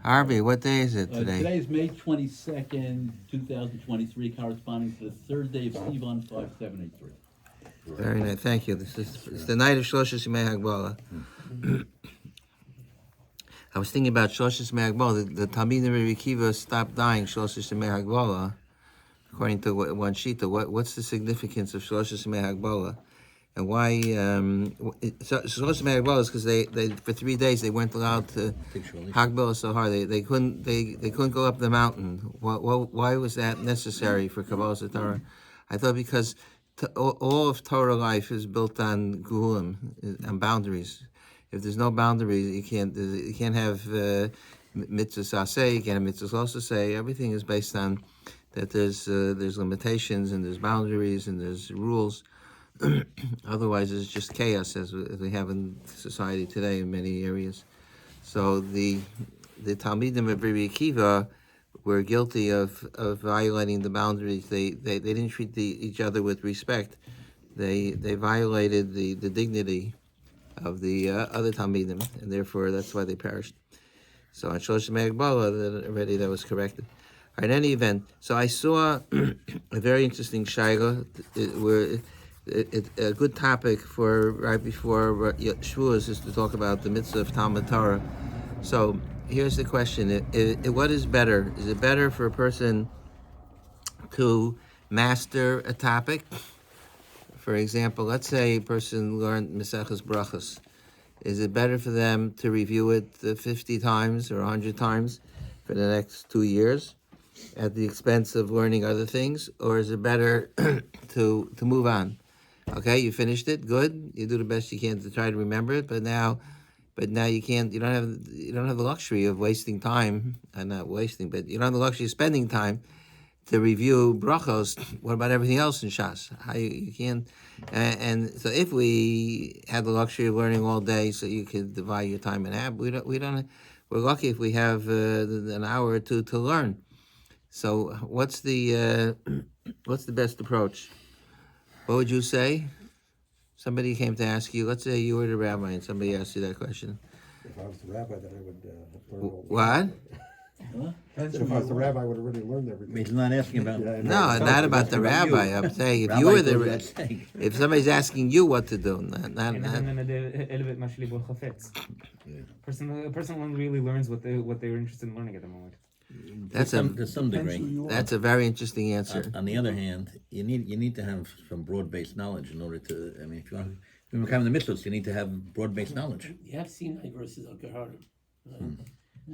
Harvey, what day is it Today today? is May 22nd, 2023, corresponding to the third day of Sivan 5783. Very nice. Thank you. It's the night of Shloshis Yimei Hagbala. I was thinking about Shloshis Yimei Hagbala. The Talmidim Rabbi Akiva stopped dying Shloshis Yimei Hagbala, according to one shita. What's the significance of Shloshis Yimei Hagbala? And why? Shloshis Yimei Hagbala is because they for 3 days they weren't allowed to Hagbala so hard. They couldn't go up the mountain. Why was that necessary for Kabbalah Torah? I thought because all of Torah life is built on guhulim, on boundaries. If there's no boundaries, you can't have mitzvahs aseh, you can't have mitzvahs also say. Everything is based on that there's limitations and there's boundaries and there's rules. Otherwise, it's just chaos as we have in society today in many areas. So the Talmidim of Rabbi Akiva were guilty of violating the boundaries. They didn't treat each other with respect. They violated the dignity of the other Talmidim, and therefore that's why they perished. So on Shlosh Me'agbala, already that was corrected. In any event, so I saw a very interesting shayla where a good topic for right before Shavuos is to talk about the mitzvah of Talmud Torah. So here's the question: what is better? Is it better for a person to master a topic? For example, let's say a person learned Maseches Brachos. Is it better for them to review it 50 times or 100 times for the next 2 years at the expense of learning other things, or is it better to move on? Okay, you finished it, good. You do the best you can to try to remember it, but now you can't. You don't have the luxury of wasting time, and not wasting, but you don't have the luxury of spending time to review brachos. What about everything else in Shas? How you can't. And so, if we had the luxury of learning all day, so you could divide your time in half, we don't. We're lucky if we have an hour or two to learn. So, what's the best approach? What would you say? Somebody came to ask you. Let's say you were the rabbi, and somebody asked you that question. If I was the rabbi, then I would have learned all the What? If I was the rabbi, I would have already learned everything. He's not asking about. Yeah, No, not about the rabbi. I'm saying if you were the if somebody's asking you what to do, not. A person really learns what they're interested in learning at the moment. To some degree. That's a very interesting answer. On the other hand, you need to have some broad-based knowledge in order to. I mean, if you become the mitzvahs, you need to have broad-based knowledge. You have Sinai versus Al-Kaharim.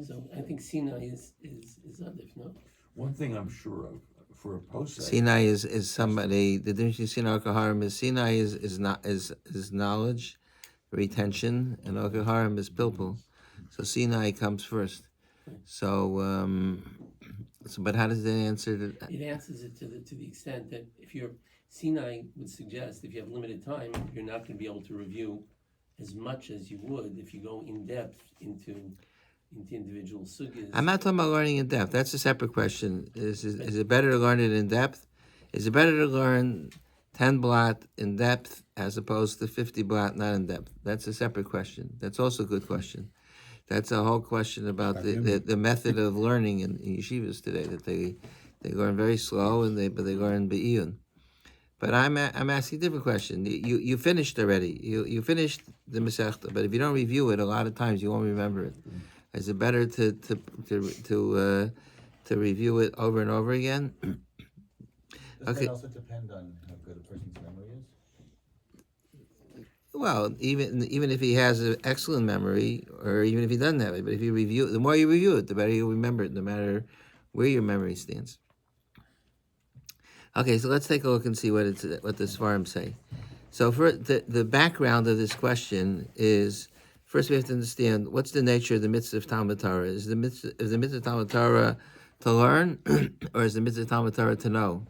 So I think Sinai is Adif, no? One thing I'm sure of for a posek. Sinai is somebody. The difference between Sinai and Al-Kaharim is Sinai is knowledge, retention, and Al-Kaharim is pilpul. So Sinai comes first. So, but how does that answer? It answers it to the extent that if you're Sinai would suggest if you have limited time, you're not going to be able to review as much as you would if you go in depth into individual sugyas. I'm not talking about learning in depth. That's a separate question. Is it better to learn it in depth? Is it better to learn 10 blot in depth as opposed to 50 blot not in depth? That's a separate question. That's also a good question. That's a whole question about the method of learning in yeshivas today, that they learn very slow but they learn be'iyun. But I'm asking a different question. You finished already. You finished the Masechta, but if you don't review it, a lot of times you won't remember it. Is it better to review it over and over again? Does that also depend on how good a person's memory is? Well, even if he has an excellent memory, or even if he doesn't have it, but if you review it, the more you review it, the better you'll remember it, no matter where your memory stands. Okay, so let's take a look and see what the Svarim say. So for the background of this question is, first we have to understand what's the nature of the mitzvah of Talmud Torah. Is the mitzvah of Talmud Torah to learn, or is the mitzvah of Talmud Torah to know?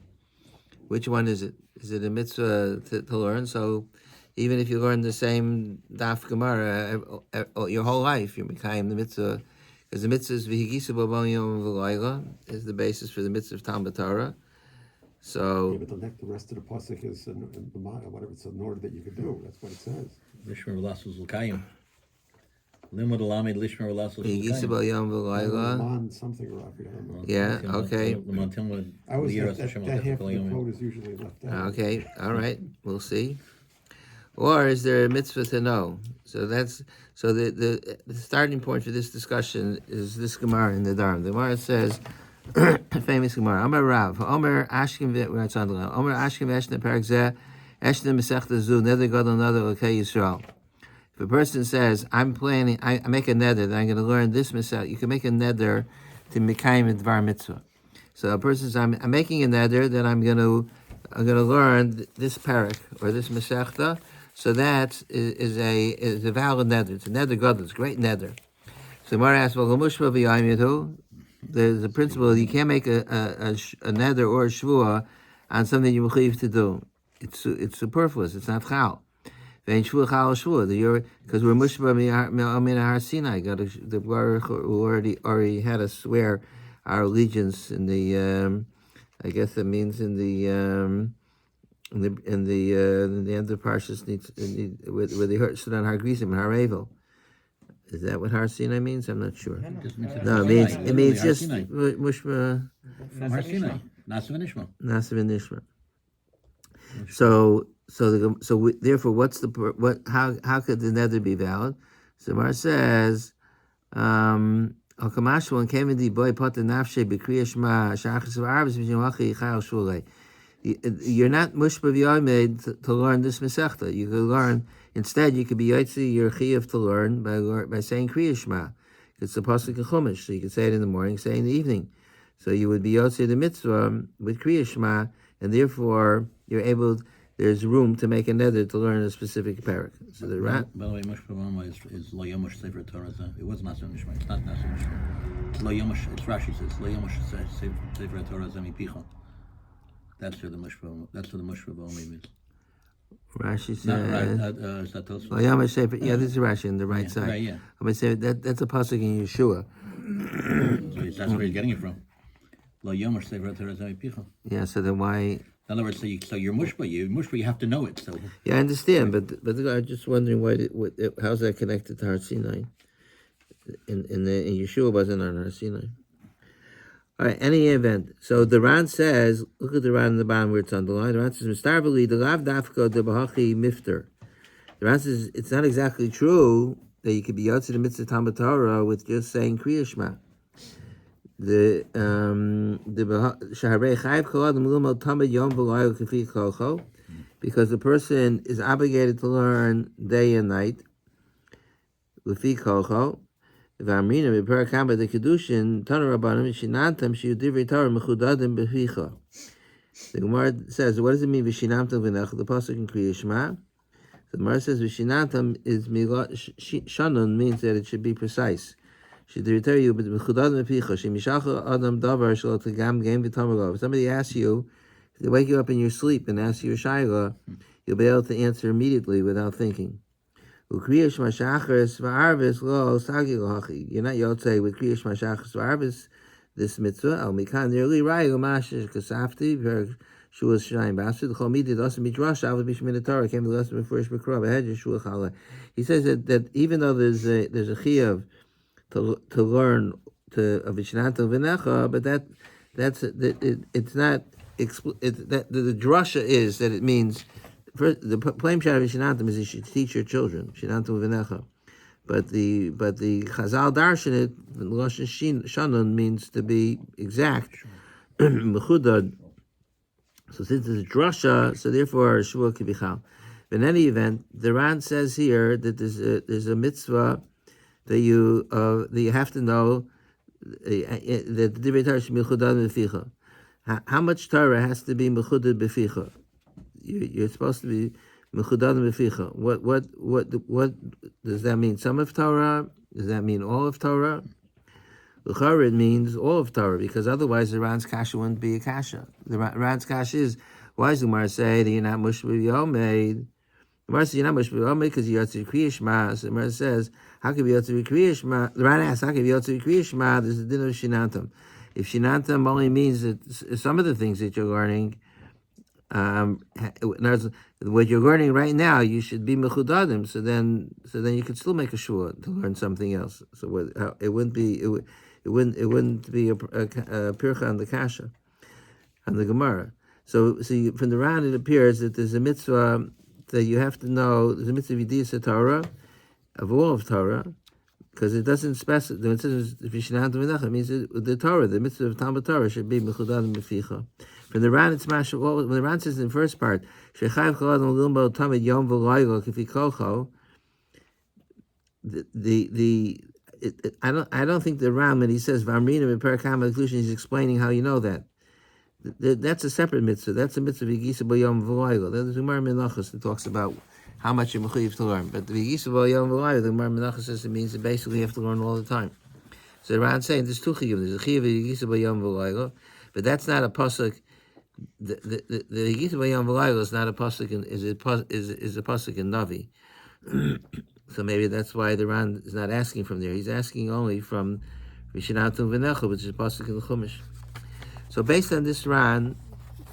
Which one is it? Is it a mitzvah to learn? So even if you learn the same daf Gemara your whole life, you're mekayim the mitzvah, because the mitzvah is v'higisu b'bon yom v'layla is the basis for the mitzvah of Talmud Torah. So, yeah, but the rest of the pasuk is in whatever it's in order that you could do. That's what it says. Rishon Velasquez L'Kayim. Limud Lamed Lishmer Lasso Yisabel Yom V'Layla. Lamon something, or I forget. I don't know. Yeah, okay. I always, that half of the quote is usually left out. Okay, all right, we'll see. Or is there a mitzvah to know? So that's the starting point for this discussion is this Gemara in the Dharm. The Gemara says, famous Gemara, Amar Rav, Omer Ashkim V'Ratzandala, Omer Ashkim Eshne Perak Zeh, Eshne Mesechta Zu, Neder Gadol Neder L'Kei Yisrael. If a person says, I make a neder that I'm going to learn this Mesech, you can make a neder to Mekayim Dvar Mitzvah. So a person says, I'm making a neder that I'm going to learn this parak or this Mesechta. So that is a valid neder. It's a neder gadol. It's a great neder. So Gemara asks, well, there's a principle you can't make a neder or a shvua on something you believe to do. It's superfluous. It's not chal. Because we're mushba min Har Sinai. The Baruch already had us swear our allegiance in the. I guess that means in the end of Parshas where they stood on Har Gerizim and Har Evel. Is that what Har Sinai means? I'm not sure. No, it means just mushba from Har Sinai. Nasav and Ishma. Nasav and Ishma. So therefore, how could the neder be valid? So Mar says, you're not mushba v'yomed to learn this mesechta. You could learn instead. You could be yotzi your chiyuv to learn by saying Kriya Shema. It's a pasuk in Chumash, so you could say it in the morning, say it in the evening. So you would be yotzi the mitzvah with Kriya Shema, and therefore you're able. There's room to make a neder to learn a specific parak. So the By the way, Mushba V'Ama is Lo Yomush Sefer Torah. It was Nasav and Ishma. It's not Nasav and Ishma. It's Lo Yomush. It's Rashi says Lo Yomush Sefer Torah Zemipicha. That's where the Mushba V'Ama means. Rashi says. Is that Tosfos? Yomush Sefer. Yeah, this is Rashi on the right side. Right, yeah. I'm gonna say that's a pasuk in Yeshua. So that's where he's getting it from. Lo Yomush Sefer Torah Zemipicha. Yeah. So then why? In other words, so you're mushba. You have to know it. So Yeah, I understand, but I'm just wondering how's that connected to Har Sinai? In Yeshua wasn't on Har Sinai. All right. Any event. So the Ran says, look at the Ran in the bottom where it's underlined. The Ran says, "Mistarveli the lav dafka de bahachi mifter." The Ran says it's not exactly true that you could be yotzi the mitzvah Talmud Torah with just saying Kriya Shema. The Shaharei Chayiv Kol Adam L'Lomod Tamid Yom V'Layla K'fi Kolcho, because the person is obligated to learn day and night. L'Fi Kolcho, V'Amrina B'Perak Haba the Kedushin Tanu Rabbanim V'Shinantam Shiyu Divrei Torah Mechudadim B'Ficha. The Gemara says, what does it mean V'Shinantam V'Nech? The pasuk in Kriya Shema. The Gemara says V'Shinantam is Shanun means that it should be precise. Somebody asks you, if they wake you up in your sleep and ask you a shayla, you'll be able to answer immediately without thinking. You're not yotzei with Kriya Shema Shachar V'Arvis this mitzvah. Al mikan nearly rayu mashish kasafti ver shuas shnayim basud the chol midid also midrash avod b'shmin Torah came the lesson before Shmikra b'hed Yeshua Chala. He says that even though there's a chiyuv to learn to Vishnanta V'Necha, but it's not the drasha is that it means the plain pshat of Vishnantam is you should teach your children Vishnanta V'Necha, but the Chazal darshan it Lashon Shanun means to be exact mechudad. So since it's drasha, so therefore Shua can be chal. But in any event, the Ran says here that there's a mitzvah that you have to know that the Divrei Torah should be mechudad b'ficha. How much Torah has to be mechudad b'ficha? You're supposed to be mechudad b'ficha. What does that mean? Some of Torah? Does that mean all of Torah? L'chara it means all of Torah, because otherwise the Ran's kasha wouldn't be a kasha. The Ran's kasha is, why does the Gemara say that you're not mushba v'yomed? The Gemara says you're not mushba v'yomed because you're yotzi Kriya Shema. So the Gemara says, how can be yotzi Kriya Shema? The Ran asks, how can be yotzi Kriya Shema? There's a din of shinantam. If shinantam only means that some of the things that you're learning in other words, what you're learning right now, you should be mechudadim. So then you could still make a shua to learn something else. So it wouldn't be a pircha on the kasha, on the Gemara. So from the round it appears that there's a mitzvah that you have to know. There's a mitzvah of Yediyas Torah, of all of Torah, because it doesn't specify. The mitzvah means the Torah, the mitzvah of Talmud Torah should be mechudadim b'ficha. From the Ran, it's mashal. When the Ran says in the first part, "Shechayv koladam limbo tamid yom v'laylo kifi kolcho," I don't think the Ran, when he says v'amrina b'perakam inclusion, he's explaining how you know that. That's a separate mitzvah. That's a mitzvah v'yigisa b'yom v'laylo. There's the Gemara Menachos that talks about how much you're mechuyev to learn. But the v'yigisa b'yom v'laylo, the Gemara Menachos says it means that basically you have to learn all the time. So the Ran saying there's two chiyuv. There's a chiyuv v'yigisa b'yom v'laylo, but that's not a pasuk. The Yigita B'Yom V'Layla is not a pasuk is a pasuk in Navi. So maybe that's why the Ran is not asking from there. He's asking only from V'Shinatum V'Necha, which is a pasuk in the Chumash. So based on this Ran,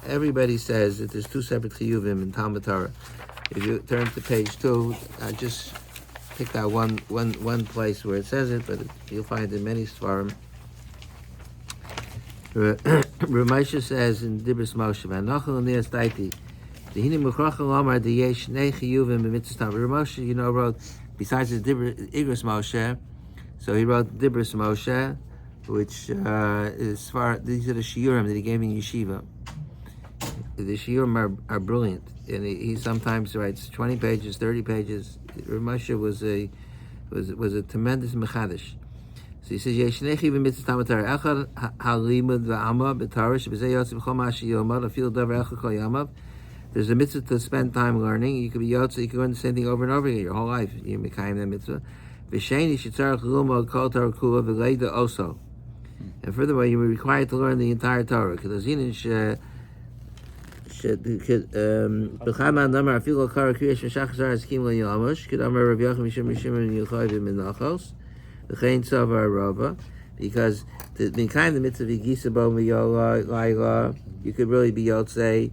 everybody says that there's two separate chiyuvim in Talmud Torah. If you turn to page 2, I just picked out one place where it says it, but you'll find in many svarim. Ramesha says in Dibros Moshe, "V'anochel ne'as daiti, dehine mukhrachel amar deyesh nei chiyuvim b'mitzvah." Ramesha, wrote besides the Igros Moshe, so he wrote Dibros Moshe, which is far. These are the shiurim that he gave in yeshiva. The shiurim are brilliant, and he sometimes writes 20 pages, 30 pages. Ramesha was a tremendous mechadish. So he says, "Yeshnechi b'mitzvah Talmud Torah echad halimud v'ama b'Torah shebezeh yotzi b'chol ma'aseh yomad afil davar echad kol yamav." There's a mitzvah to spend time learning. You could be yotzi, you could learn the same thing over and over again your whole life. You mekayim that mitzvah. V'sheni shetzarach lilmod kol Torah kula v'leida also. And furthermore, you were required to learn the entire Torah. Kedazinin b'chama namar afil kol kriyash v'shach zar eskim lo yamush. Kedamar Rav Yochanan mishum yuchayv v'menachos. Because the mitzvah v'gisa bo v'yola, you could really be yotzei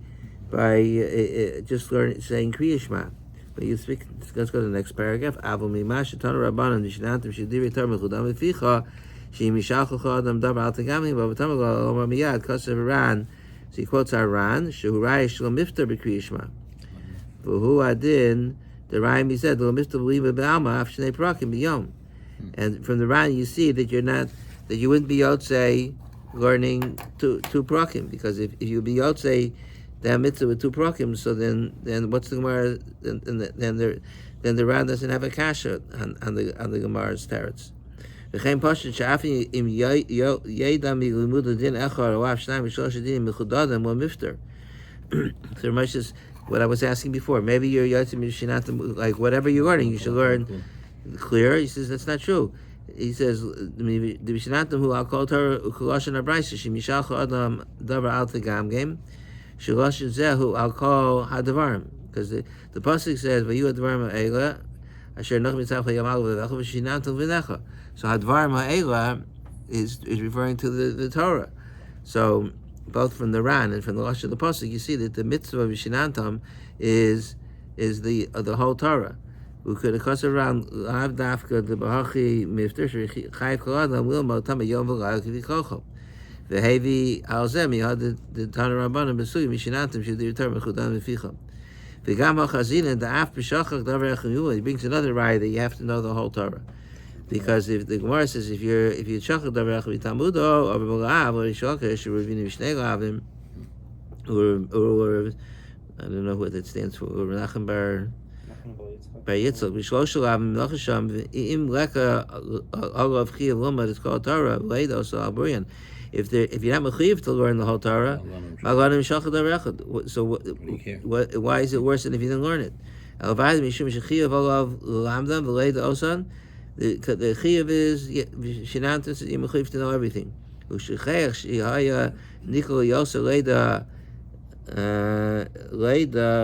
by just learning saying Kriya Shema. But you speak. Let's go to the next paragraph. Avol mimash tanu rabbanan d'shnantim shedivri Torah mechudam v'ficha shemishalchucha adam davar al tegamim v'avatam lo omar miyad kasev Ran. So he quotes our Ran shehu rayish lo miftar b'Kriya Shema. V'hu adin the Rayim he said lo miftar b'lima b'alma af shnei prakim b'yom. And from the Ran, you see that you wouldn't be yotzei learning two prakim, because if you be yotzei that mitzvah with two prakim, so then what's the Gemara? Then the Ran doesn't have a kasha on the Gemara's teretz. V'chein pashut she'afin im yedam milimud din echar or av shnayim v'shlosh din mechudadam or mifter. So Ramesh says what I was asking before. Maybe you're yotzei mishinatim, like whatever you're learning, you should learn. Clear? He says that's not true. He says the Bishnatim who I'll call Torah Ukuloshan Abraisa Shemishach Adam Davar Al Tegam Game Shaloshan Zehu I'll call Hadavarim, because the pasuk says Vayu Hadavarim Ha'ela Asher Noch Mitzach Yamal V'Vecha V'Shinatim V'Necha. So Hadavarim Ha'ela is referring to the Torah. So both from the Ran and from the Lashon of the pasuk, you see that the mitzvah of V'Shinatim is the whole Torah. We could have around Lav Dafka the Bahachi Mifter Chayv Koladam will Motam Yom V'Layl Kivi Kochel. The Heavy Alzemi had the Tana Rabbanim Besui Mishinatim should be returned Mechudam V'Ficham. The Gam HaChazin and the Af B'Shachach Davar Echayuah, he brings another raya that you have to know the whole Torah, because if the Gemara says if you Shachach Davar Echayuah Tamudo or B'Lav or Yishalkesh or Ravina Vishnei Lavim or I don't know what that stands for, or Menachem Bar Yitzchak, B'Shlosh Lavim Melchasham Im Leka Olav Chiyav Lomad, it's called Torah Leido So Alburian. If you're not mechuyev to learn the whole Torah, so why is it worse than if you didn't learn it? The chiyuv is shenantis that you're mechuyev to know everything. Leida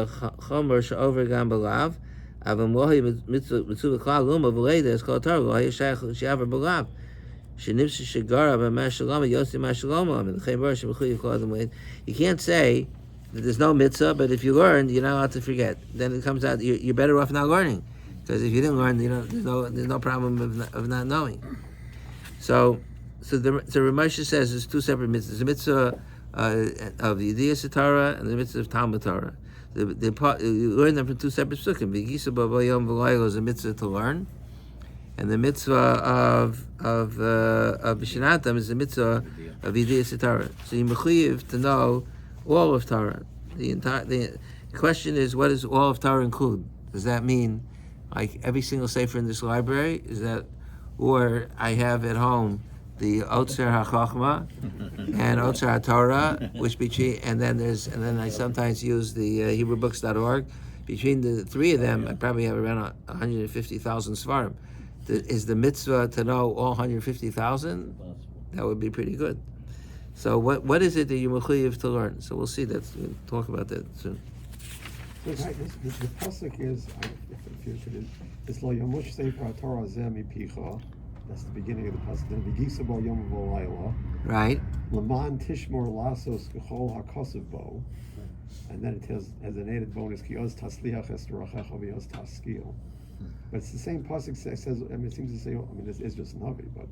chomer she'over gam b'lav, avam lohi mitzvah b'klal luma v'leida is called Torah lohi shayach she'aver b'lav. You can't say there's no mitzvah, but if you learn, you're not allowed to forget. Then it comes out you're better off not learning, because if you didn't learn, there's no problem of not knowing. So Ramosha says there's two separate mitzvahs: the mitzvah of Yediyas Torah and the mitzvah of Talmud Torah. You learn them from two separate psukim. V'gisa b'vayom v'laylo is a mitzvah to learn, and the mitzvah of B'shanatam is the mitzvah of Yediyas Torah. So you're mechuyev to know all of Torah. The question is, what does all of Torah include? Does that mean like every single sefer in this library? Is that, or I have at home the Otzer HaChochma and Otzer HaTorah, which and then I sometimes use the HebrewBooks.org. Between the three of them, I probably have around 150,000 svarim. Is the mitzvah to know all 150,000? That would be pretty good. So what is it that you're mechuyev to learn? So we'll see that. We'll talk about that soon. So the pasuk is, if you should, it's lo yomush sefer Torah zeh mipicha. That's the beginning of the pasuk. Then v'gisa bo yom v'layla. Right. Laman tishmor lasos k'chol hakosav bo. And then it has as an added bonus ki oz tasliach es rachecha v'oz taskil. But it's the same pasuk says. I mean, it seems to say. I mean, this is just Navi, but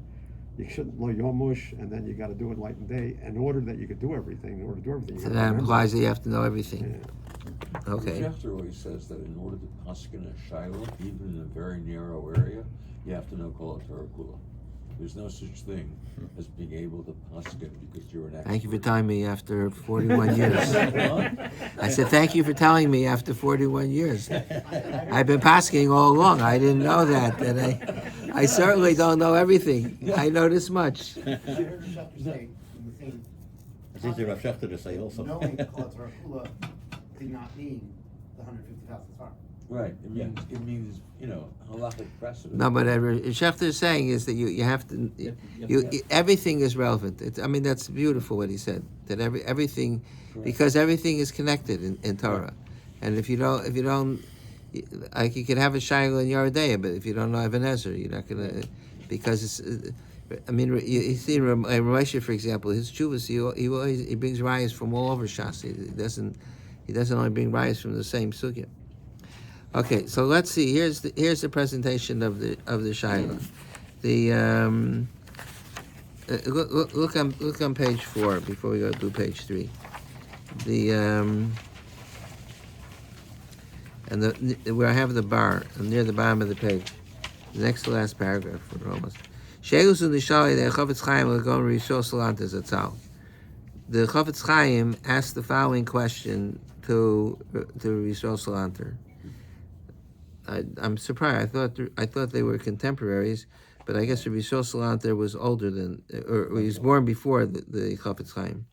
you shouldn't lo yomush, and then you got to do it light and day in order that you could do everything. In order to do everything, So that implies that you have to know everything. Yeah. Okay. Schefter always says that in order to paskin a shiloh, even in a very narrow area, you have to know Kol Torah Kula. There's no such thing as being able to paskin because you're an expert. Thank you for telling me after 41 years. I said, thank you for telling me after 41 years. I've been pasking all along. I didn't know that. And I certainly don't know everything. I know this much. I heard the Shepard say in the same It's easy for Schechter to say also. knowing Kol Torah Kula did not mean the 150,000 svarim. Right. It means halachic precedent. No, but Schechter is saying is that you have to, everything is relevant. I mean, that's beautiful what he said, that everything, because everything is connected in Torah. And if you don't, like you can have a shiloh in Yoreh De'ah, but if you don't know Ebenezer, you're not going to, because it's, I mean, you see Ramosha, for example, his chuvas, he brings rayas from all over Shas. He doesn't only bring rayas from the same sugya. Okay, so let's see. Here's the presentation of the shiloh. The look on page 4 before we go to page 3. Where I have the bar near the bottom of the page, the next to last paragraph, we're almost. Sheilus and the Shali the Chafetz Chaim Lagon Rishon Salantes Atzal. The Chafetz Chaim asked the following question to Rishon Salanter. I'm surprised. I thought they were contemporaries, but I guess Rabbi Salanter was older than, or he was born before the Chafetz Chaim.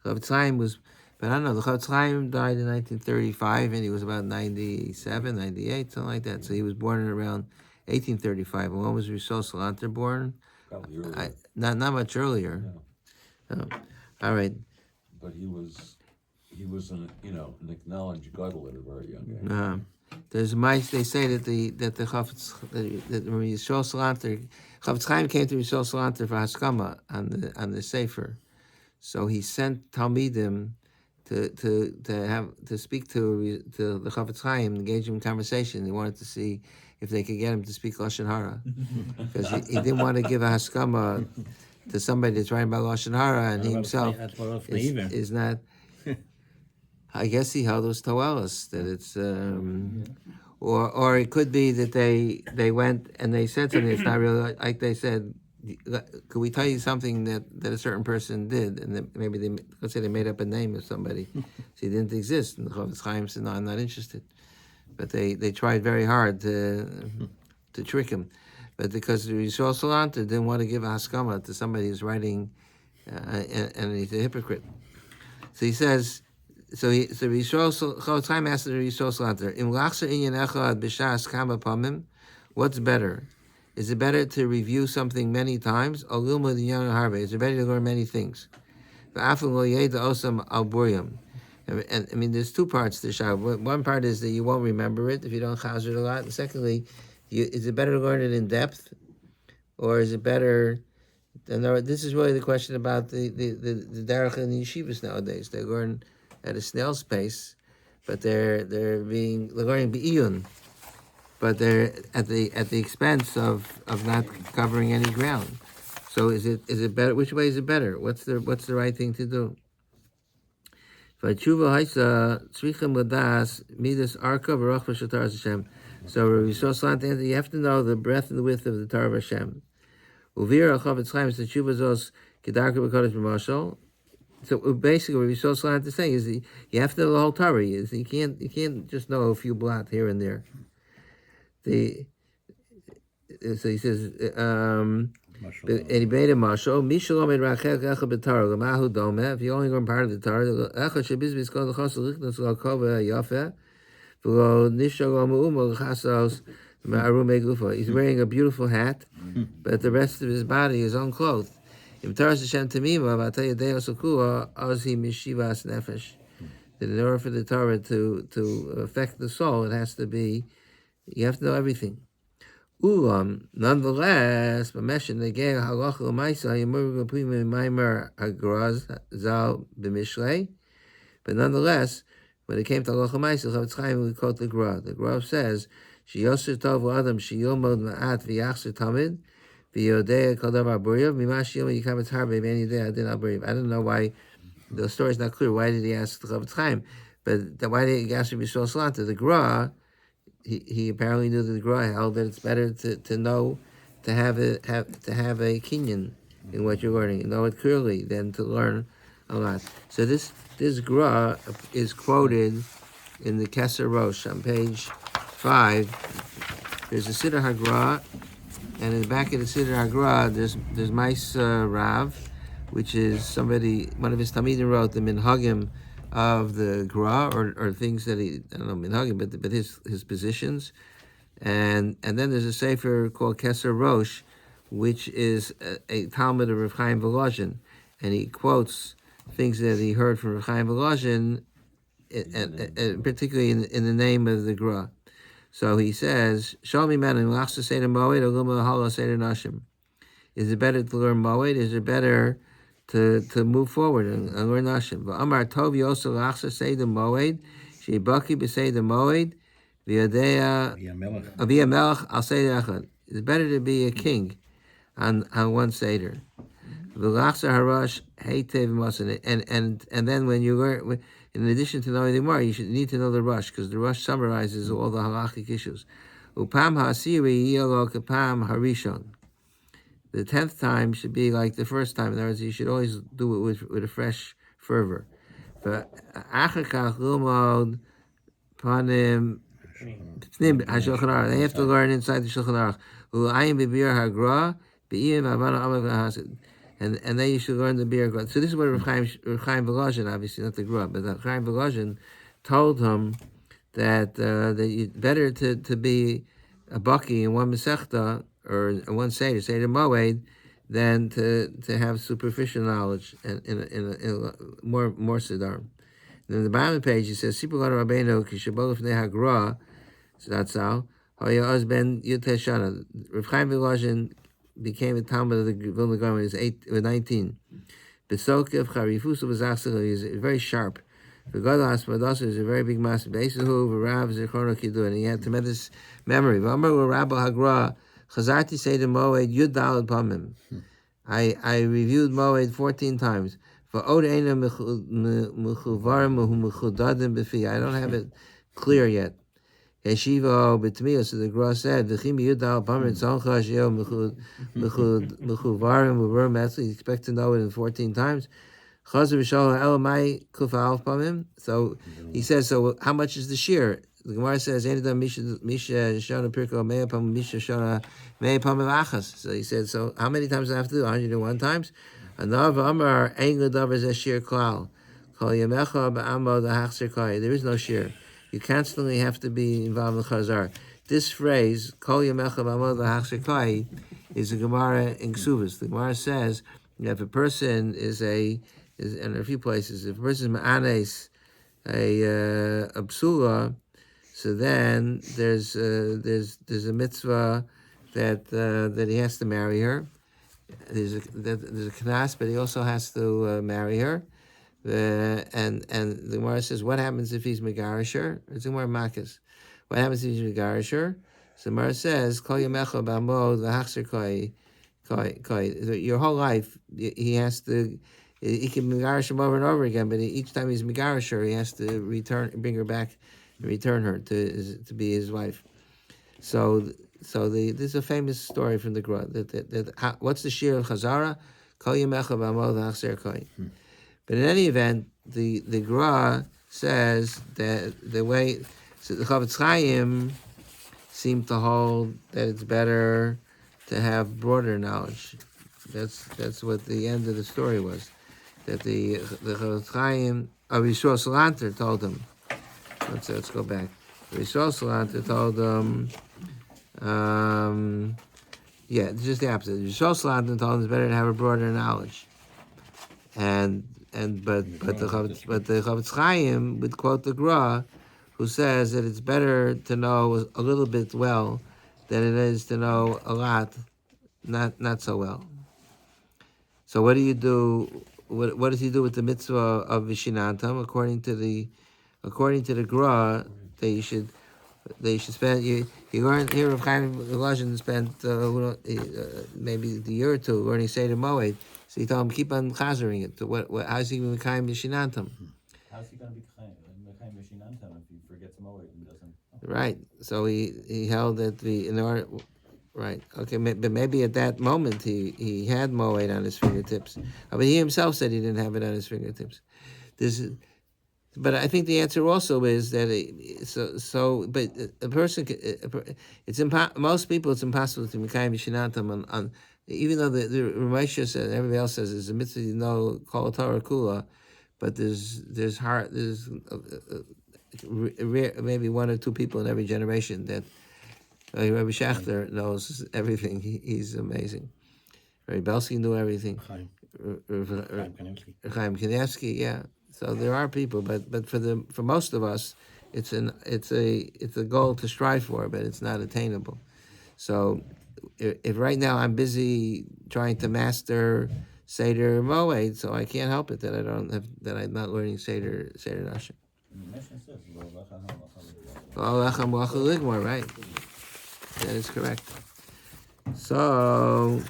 Chafetz Chaim was, but I don't know. The Chafetz Chaim died in 1935, and he was about 97, 98, something like that. So he was born in around 1835. And when was Rabbi Salanter born? Probably earlier. Not much earlier. No. All right. But he was an acknowledged gadol at a very young age. There's mice. They say that the Chafetz Chaim came to Rishon Salanter for Haskama on the Sefer, so he sent Talmidim to speak to the Chafetz Chaim, engage him in conversation. He wanted to see if they could get him to speak Lashon Hara, because he didn't want to give a Haskama to somebody that's writing about Lashon Hara, and he himself is not. I guess he held those Toelas, that it's, or it could be that they went and they said something that's not really, like they said, could we tell you something that a certain person did? And then maybe let's say they made up a name of somebody, so he didn't exist. And the Chafetz Chaim said, no, I'm not interested. But they tried very hard to trick him. But because Rishon Salanter didn't want to give a haskama to somebody who's writing, and he's a hypocrite. So he says, Chafetz Chaim asked the Rishon Salanter, "Im lachser inyan echad b'shas kama pamim, what's better? Is it better to review something many times, or lilmud inyan harbe? Is it better to learn many things? V'afin lo yeda osam al buryam." And I mean, there's two parts to the shah. One part is that you won't remember it if you don't chazer it a lot. And secondly, is it better to learn it in depth, or is it better? And this is really the question about the derech and the yeshivas nowadays. They learn at a snail's pace, but they're learning be'iyun, but they're at the expense of not covering any ground. So is it better? Which way is it better? What's the right thing to do? So Rabbi Yisrael, you have to know the breadth and the width of the Torah of Hashem. So basically, what Rabbi Yisrael is saying is you have to know the whole Torah. You can't just know a few blot here and there. So he says, if you only learn part of the Torah, he's wearing a beautiful hat, but the rest of his body is unclothed. That in order for the Torah to affect the soul, it has to be, you have to know everything. Nonetheless, but nonetheless, when it came to halacha ma'isa, Chafetz Chaim, we quote the Gra. The Gra says, "Sheyoser tov adam sheyilmod ma'at v'yachzer tamid v'yodei kol davar buriyav mimash yilmod yikavetz harbe ben yodei adin al buriyav." I don't know why the story is not clear. Why did he ask the Chafetz Chaim? But why did he ask Rabbi Yisrael Salanta? The Gra, he apparently knew that the Gra held that it's better to know, to have a kinyan in what you're learning, know it clearly, than to learn a lot. So this Gra is quoted in the Keser Rosh on page 5. There's a Siddur HaGra, and in the back of the Siddur HaGra, there's Mais Rav, which is one of his Talmidim wrote the Minhagim of the Gra, or things that he, I don't know, Minhagim, but his positions. And then there's a Sefer called Keser Rosh, which is a Talmud of Rav Chaim Volozhin, and he quotes things that he heard from Rav Chaim Volozhin, and particularly in the name of the Gra. So he says, "Shalmi manim lachsa seder moed oluma hala seder nashim." Is it better to learn moed? Is it better to move forward and learn nashim? V'amar tov yosa lachsa seder moed sheibaki b'seder moed v'yadea v'yamelech al seder echad. It's better to be a king on one seder. V'lachsa harash heitev masan. And then when you learn, in addition to knowing the Gemara, you need to know the Rush, because the Rush summarizes all the halachic issues. Upam ha'asiri yelo kapam harishon. The 10th time should be like the first time. In other words, you should always do it with a fresh fervor. But achakach lilmod panim pnim ha'shulchan aruch. They have to learn inside the Shulchan Aruch. U'ayim b'bir hagra b'iyim avana amav hasid. And then you should learn the Bir Gra. So this is what Rav Chaim Volozhin, obviously not the Gra, but Rav Chaim Volozhin told him that it's better to be a baki in one Masechta or in one Seder Moed, than to have superficial knowledge and in a more Siddharim. Then the bottom of the page, it says, "Sipur Rabbeinu kishabol lefnei hagra." So that's how. Haya oz ben Yuteh Shana. Rav Chaim Volozhin became a Talmud of the Vilna Gaon when he was 19. Besokev Charifusu B'Zachsel, he is very sharp. V'Gadol Asmadasa is a very big master. Be'esahu V'Rav Zichrono Kidu, and he had tremendous memory. V'Amar Rabbi Hagra, Chazarti Seder Moed Yud Daled Pamim. I reviewed Moed 14 times. V'Od Eina Mechuvarim Mechudadim B'Fi. I don't have it clear yet. Yeshiva b'tmiya, so the Gra said, "V'chim yudal pamer tzoncha sheo mechuvarim u'ver metzli." You expect to know it in 14 times. Chazer v'shalom elamai kufal pamim. So he says, so how much is the shear? The Gemara says, "Einadam misha shona pirko mea pam misha shona mea pam achas." So he said, so how many times do I have to do? 101 times. Anav amar ein l'davar zeh shear klal. Kol yamecha ba'amo da'achzer kai. There is no shear. You constantly have to be involved in Chazar. This phrase, Kol Yamecha B'Amod L'Hachzer Kai, is a Gemara in Ksuvas. The Gemara says that if a person is in a few places, if a person is Ma'anes, a psula, so then there's a mitzvah that he has to marry her. There's a knas, but he also has to marry her. And the Gemara says, what happens if he's megarisher? It's Gemara Makis. What happens if he's megarisher? So the Gemara says, Kol yamecha b'amod v'hachzer koi. Your whole life, he has to. He can megarish him over and over again, but each time he's megarisher, he has to bring her back, and return her to be his wife. So this is a famous story from the Gra. What's the shir of Chazara? Kol yamecha b'amod v'hachzer koi. But in any event, the Gra says that the way so the Chavetz Chaim seem to hold that it's better to have broader knowledge. That's what the end of the story was. That the Chavetz Chaim, Yisrael Salanter told him. Let's go back. Yisrael Salanter told him. Just the opposite. Yisrael Salanter told him it's better to have a broader knowledge. But the Chavetz Chaim would quote the Gra, who says that it's better to know a little bit well than it is to know a lot, not so well. So what do you do? What does he do with the mitzvah of Vishinantam? According to the Gra, they should spend. You learn here of Chaim Volozhin spent maybe a year or two learning Seder Moed. So he told him keep on chazering it. So how's he going to Chaim Vishinantam? How's he going to be Chaim Vishinantam if he forgets Moed and doesn't? Right. So he held that right. Okay, but maybe at that moment he had Moed on his fingertips. But he himself said he didn't have it on his fingertips. But I think the answer also is that but a person most people it's impossible to Mikayim Vishinantam on even though the Ramesha says everybody else says it's a mitzvah you know Kol Torah Kula, but there's maybe one or two people in every generation that Rabbi Shachter knows everything. He's amazing. Rabbi Belsky knew everything. Chaim Kanievsky, yeah. So there are people, but for most of us, it's a goal to strive for, but it's not attainable. So if right now I'm busy trying to master Seder Moed, so I can't help it that I'm not learning Seder Nashim. Right? That is correct. So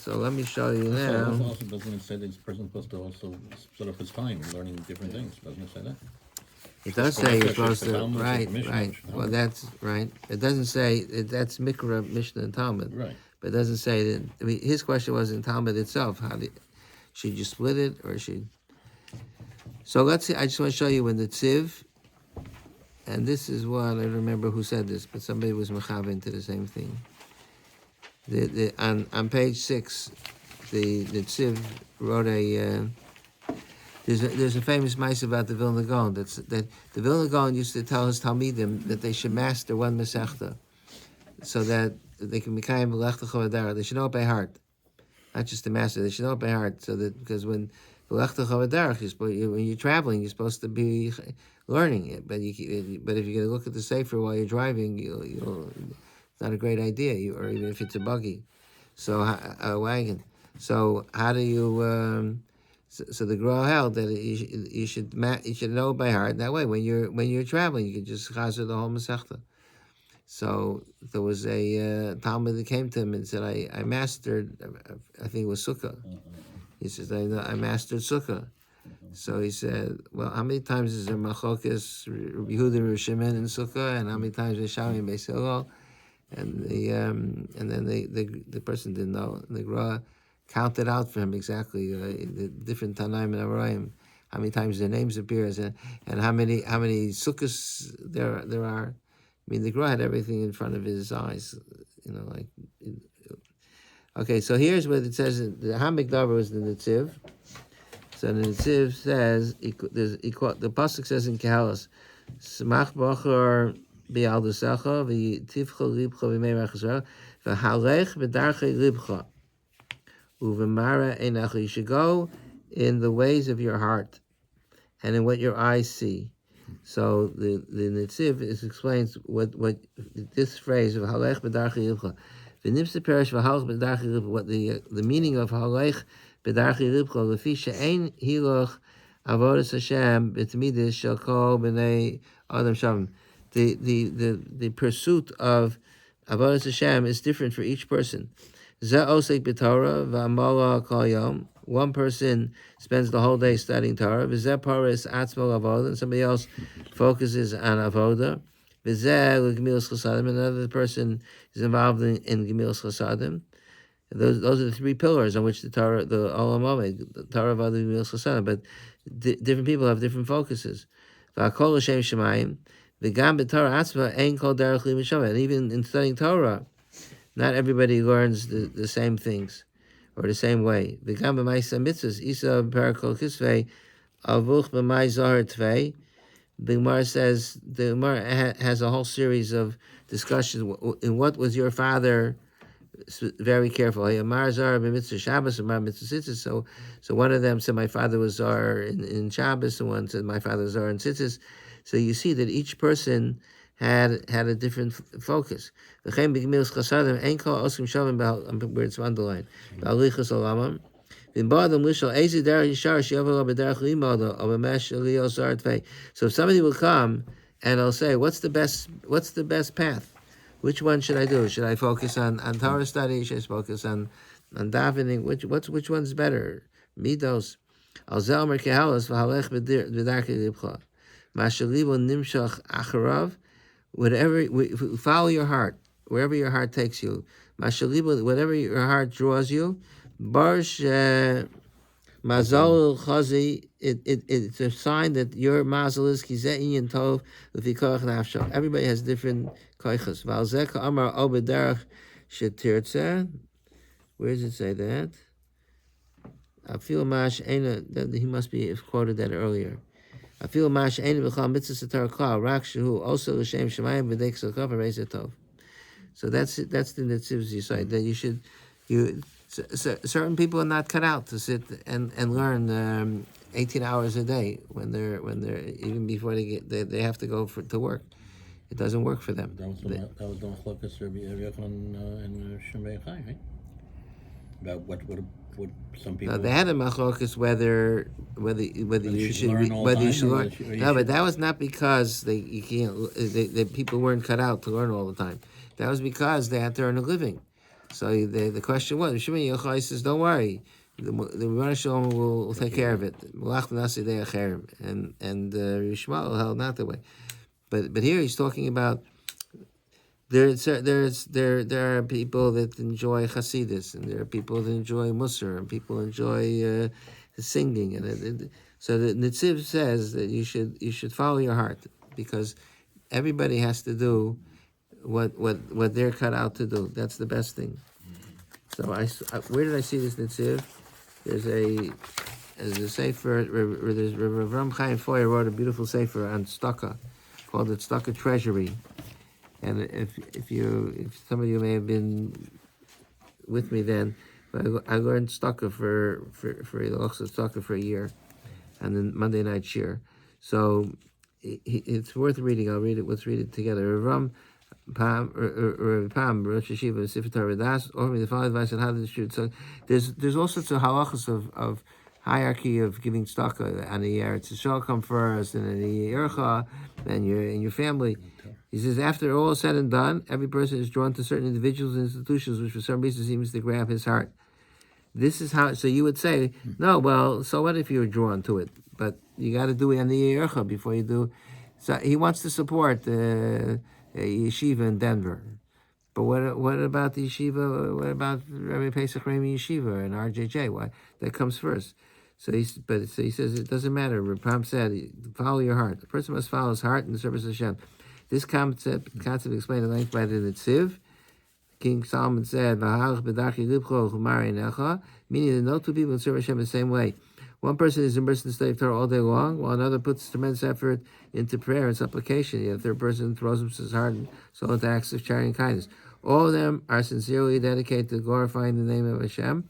let me show you now. Also doesn't say that this person supposed to also split up his time learning different things. Doesn't it say that? It does say you're supposed to, right. Well, that's right. It doesn't say, that's Mikra, Mishnah, and Talmud. Right. But it doesn't say that, his question was in Talmud itself, should you split it, or should... So let's see, I just want to show you when the Tziv, and this is what, I don't remember who said this, but somebody was mechaven to the same thing. On page 6, the Tziv wrote there's a famous mice about the Vilna Gaon. That the Vilna Gaon used to tell his Talmidim that they should master one Masechta, so that they can become Melechta Chavadara. They should know it by heart, not just to master. They should know it by heart, so that because when Melechta Chavadara, when you're traveling, you're supposed to be learning it. But if you're going to look at the sefer while you're driving, it's not a great idea. Or even if it's a buggy, so a wagon. So how do you? So the Gra held that you should know by heart. That way, when you're traveling, you can just chazer the whole Masechta. So there was a Talmud that came to him and said, "I mastered. I think it was Sukkah." He says, "I mastered Sukkah." So he said, "Well, how many times is there Machlokas Yehuda and Shimon in Sukkah, and how many times is Shami Beis Hillel?" And then the person didn't know. And the Gra counted out for him exactly the different Tanaim and Amoraim, how many times their names appear, and how many sukkahs there are. I mean, the Gra had everything in front of his eyes, Okay, so here's what it says. The Hamikdavar was the Netziv. So the Netziv says, the pasuk says in Kehalos, Smach Bachar Bi'aldusecha v'yitivcha libcha v'mei rachazah v'halech v'darchei libcha. You should go in the ways of your heart and in what your eyes see. So the Netziv explains what this phrase of halech b'darchei libcha. V'nimsa perish v'halach b'darchi ribcha. What the meaning of halach b'darchi ribcha lefi she'ein hiloch avodas Hashem b'tmidis shel kol b'nei adam shalom. The pursuit of avodas Hashem is different for each person. Zeh osek b'Torah v'amala kol yom. One person spends the whole day studying Torah. V'zeh paris atzmo avoda, and somebody else focuses on avoda. V'zeh l'gemilas chasadim. Another person is involved in gemilas chasadim. Those are the three pillars on which the Torah, the Olam Omed, the Torah, avoda, gemilas chasadim. But different people have different focuses. V'akol l'shem shemayim. V'gam b'Torah atzma ein kol derech li mishama. And even in studying Torah, not everybody learns the same things or the same way. V'gam b'ma'isa mitzvahs isa b'parakol kisvei avuch b'mai zahar tvei. The Gemara says, the Gemara has a whole series of discussions. In what was your father very careful? So one of them said my father was czar in Shabbos, and one said my father was czar in Tzitzis. So you see that each person had a different focus. Where it's underlined. So if somebody will come and they'll say, what's the best path? Which one should I do? Should I focus on Torah study? Should I focus on davening? Which one's better? Midos. Whatever, follow your heart, wherever your heart takes you. Whatever your heart draws you. Barsh Mazal Chazi, it's a sign that your mazel is Kizein Tov Lefikach Nafsho. Everybody has different koichas. Valzeka Amar Obederach Shetirtze. Where does it say that? I feel Mash Eina, that he must be quoted that earlier. I feel Mash Eina B'chal Mitzvah Satar Klal Rak Shehu also L'Shem Shemayim V'Dek Sokov V'Reis Tov. So that's the Netziv's Yisai, that certain people are not cut out to sit and learn 18 hours a day when they're even before they have to go to work. It doesn't work for them. That was the Machlokas Rabbi Yochanan and Shemrei Chai, right? About what some people. No, they had a machlokas whether you should learn. No, but that was not because the people weren't cut out to learn all the time. That was because they had to earn a living. So the question was, Shimon Yochai says, don't worry, the Rebbeinu Shalom will take care of it. And Yishmael held not that way. But here he's talking about there are people that enjoy Hasidus, and there are people that enjoy Musar, and people enjoy singing, and so the Netziv says that you should follow your heart, because everybody has to do what they're cut out to do. That's the best thing. So where did I see this Netziv? There's a sefer. Rav Ram Chaim Foyer wrote a beautiful sefer on Stucca, called the Stucca Treasury. And if some of you may have been with me then, I learned Stucca for Stucca for a year, and then Monday night shir. So it's worth reading. I'll read it. Let's read it together. Rav Pam, Rosh Yeshiva, Sefer Torah Das, or the following advice on how to distribute. So there's all sorts of halachas of hierarchy of giving tzedakah on the year. It's a shall come first, and then the yercha, and your family. He says, after all is said and done, every person is drawn to certain individuals and institutions, which for some reason seems to grab his heart. This is how. So you would say, no, well, so what if you're drawn to it? But you got to do it on the yercha before you do. So he wants to support a yeshiva in Denver. But what about the yeshiva? What about Rabbi Pesach Rami Yeshiva and RJJ? Why that comes first? So he says it doesn't matter. Rapam said, follow your heart. The person must follow his heart in the service of Hashem. This concept explained at length by the Netziv. King Solomon said, meaning that no two people serve Hashem the same way. One person is immersed in the study of Torah all day long, while another puts tremendous effort into prayer and supplication. Yet the third person throws his heart and soul into acts of charity and kindness. All of them are sincerely dedicated to glorifying the name of Hashem,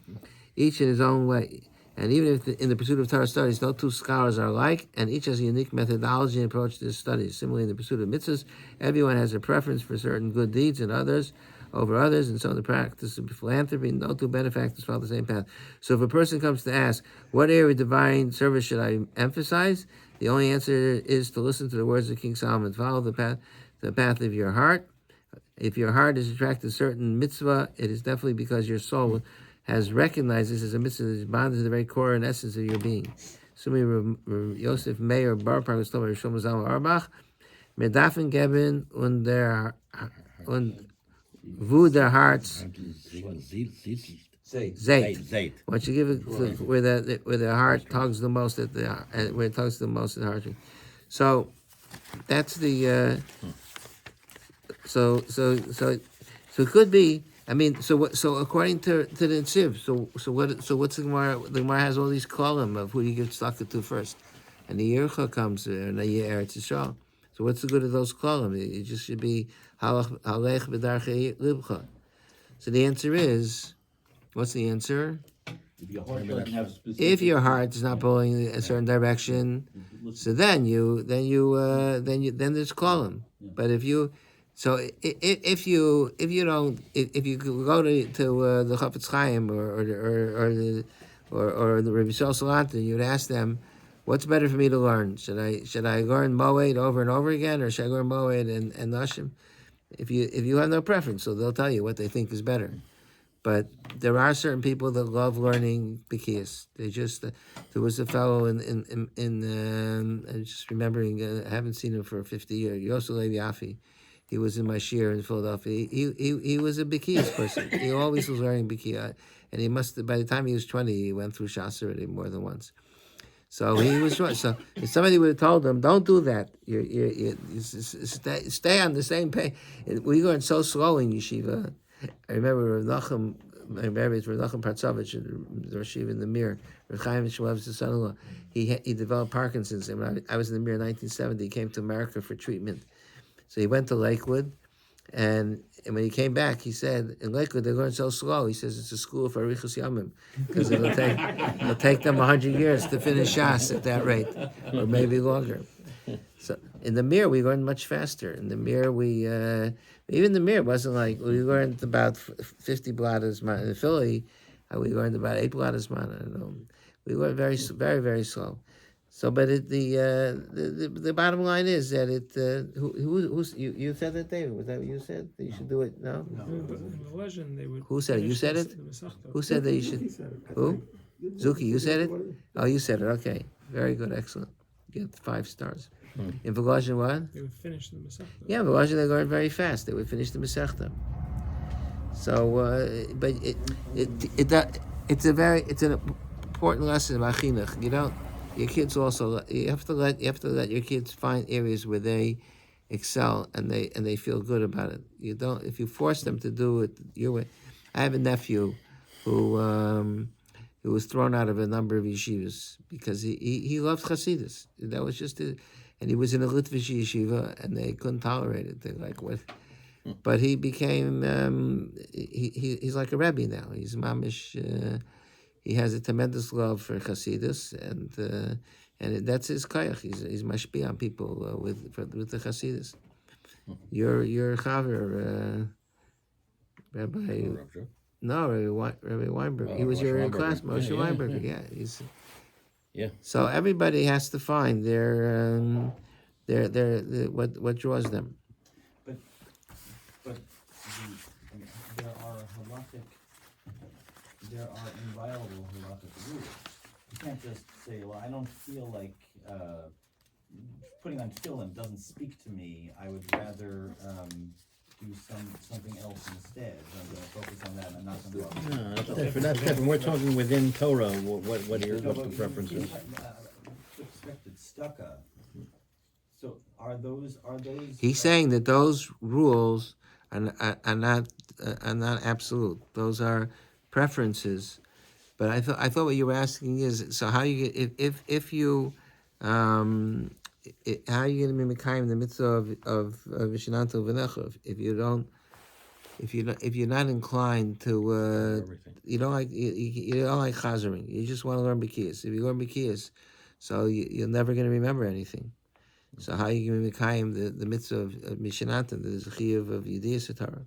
each in his own way. And even if in the pursuit of Torah studies, no two scholars are alike, and each has a unique methodology and approach to the studies. Similarly, in the pursuit of mitzvahs, everyone has a preference for certain good deeds and others over others, and so the practice of philanthropy. No two benefactors follow the same path. So if a person comes to ask, what area of divine service should I emphasize? The only answer is to listen to the words of King Solomon. Follow the path of your heart. If your heart is attracted to a certain mitzvah, it is definitely because your soul has recognized this as a mitzvah that is bonded to the very core and essence of your being. So Yosef Meir Bar Park was told by Shlomo Zalman Auerbach, Medafen geben und wo their hearts Zayt. Once you give it to where the heart tugs the most at where it tugs the most at the heart. So that's the so it could be. I mean, so according to the Netziv, so what's the Gemara? The Gemara has all these column of who you give tzedakah to first, and the Yercha comes there, and the Eretz Yisrael. So what's the good of those columns? It just should be halech b'darchei libcha. So the answer is, what's the answer? If your heart doesn't have specific. If your heart is not pulling in a certain direction, so then there's column. But if you go to the Chafetz Chaim or the Rabbi Salanta, you'd ask them, what's better for me to learn? Should I learn Moed over and over again, or should I learn Moed and Nashim? If you have no preference, so they'll tell you what they think is better. But there are certain people that love learning Bikiyas. There was a fellow in I'm just remembering, I haven't seen him for 50 years, Yosef Levi Afi. He was in my shir in Philadelphia. He was a Bikiyas person. He always was learning Bikiyah. And he by the time he was 20, he went through Shas already more than once. So he was short. So if somebody would have told him, don't do that, you stay on the same page. We learned so slow in yeshiva. I remember Rav Nachum, my Rabbi is Rav Nachum Partzovich, the Rashiv in the Mir, Rav Chaim Shmulev's son-in-law. He developed Parkinson's, and when I was in the Mir in 1970, he came to America for treatment. So he went to Lakewood, and when he came back, he said, in Lakewood, they learn so slow. He says it's a school for Arichas Yamim, because it'll take them 100 years to finish Shas at that rate, or maybe longer. So in the Mir, we learned much faster. In the Mir, even the Mir wasn't like, we learned about 50 bladas man. In Philly, we learned about 8 bladas man. I don't know. We learned very, very, very slow. So, but the bottom line is that you said that, David? Was that what you said? That you should do it? No. Who said it? You said it? Who said that you should? Who? Zuki, you said it? Oh, you said it. Okay, very good, excellent. You get 5 stars. In Volozhin, what? They would finish the Masechta. Yeah, Volozhin, they learned very fast. They would finish the Masechta. So, but it's an important lesson about chinuch. You don't. Your kids also. You have to let your kids find areas where they excel and they feel good about it. You don't. If you force them to do it your way. I have a nephew who was thrown out of a number of yeshivas because he loved Hasidus. That was just it. And he was in a Litvish yeshiva, and they couldn't tolerate it. They're like, what? But he became, he's like a Rebbe now. He's mamish, he has a tremendous love for Hasidus, and that's his koyach. He's mashpi on people with the Hasidus. Your chaver, Rabbi... No, Rabbi Weinberg. He was your class, Moshe Weinberg. Yeah, Yeah. So everybody has to find their what draws them. But there are inviolable halakhic rules. You can't just say, well, I don't feel like putting on tefillin doesn't speak to me. I would rather do something else instead. I'm going to focus on that and not something else. No, that's different. We're talking within Torah. What's the preferences? Expected stucca. So are those? He's saying that those rules are not absolute. Those are preferences. But I thought what you were asking is, so how you get if you how are you going to be mekayim the mitzvah of Vishnanto V'necha if you're not inclined to you don't like chazering, you just want to learn bikiyas. If you learn bikiyas, so you're never going to remember anything. So how are you going to be mekayim the mitzvah of Mishnanta, the chiyuv of Yediyas Torah?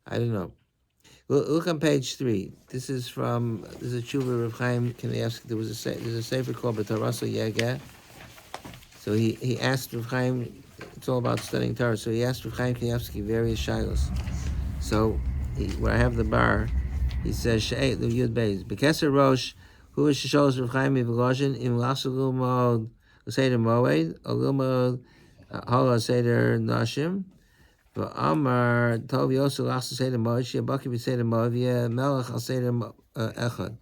I don't know. Look on page 3. This is a tshuva of Chaim Kanievsky. There's a sefer called B'Torasa Yegeh. So he asked Rav Chaim. It's all about studying Torah. So he asked Rav Chaim Kanievsky various shilos. So where I have the bar, he says She'et the Yud Beis Bekeser Rosh. Who is Shishos Rav Chaim Yivloshin Im Lasugul Mod Seder Moed Ogul Hala Seder Nashim. Amar Tov Yosef Lachs Seder Moed Shebaki Seder Moed Via Melech Al Seder Echad.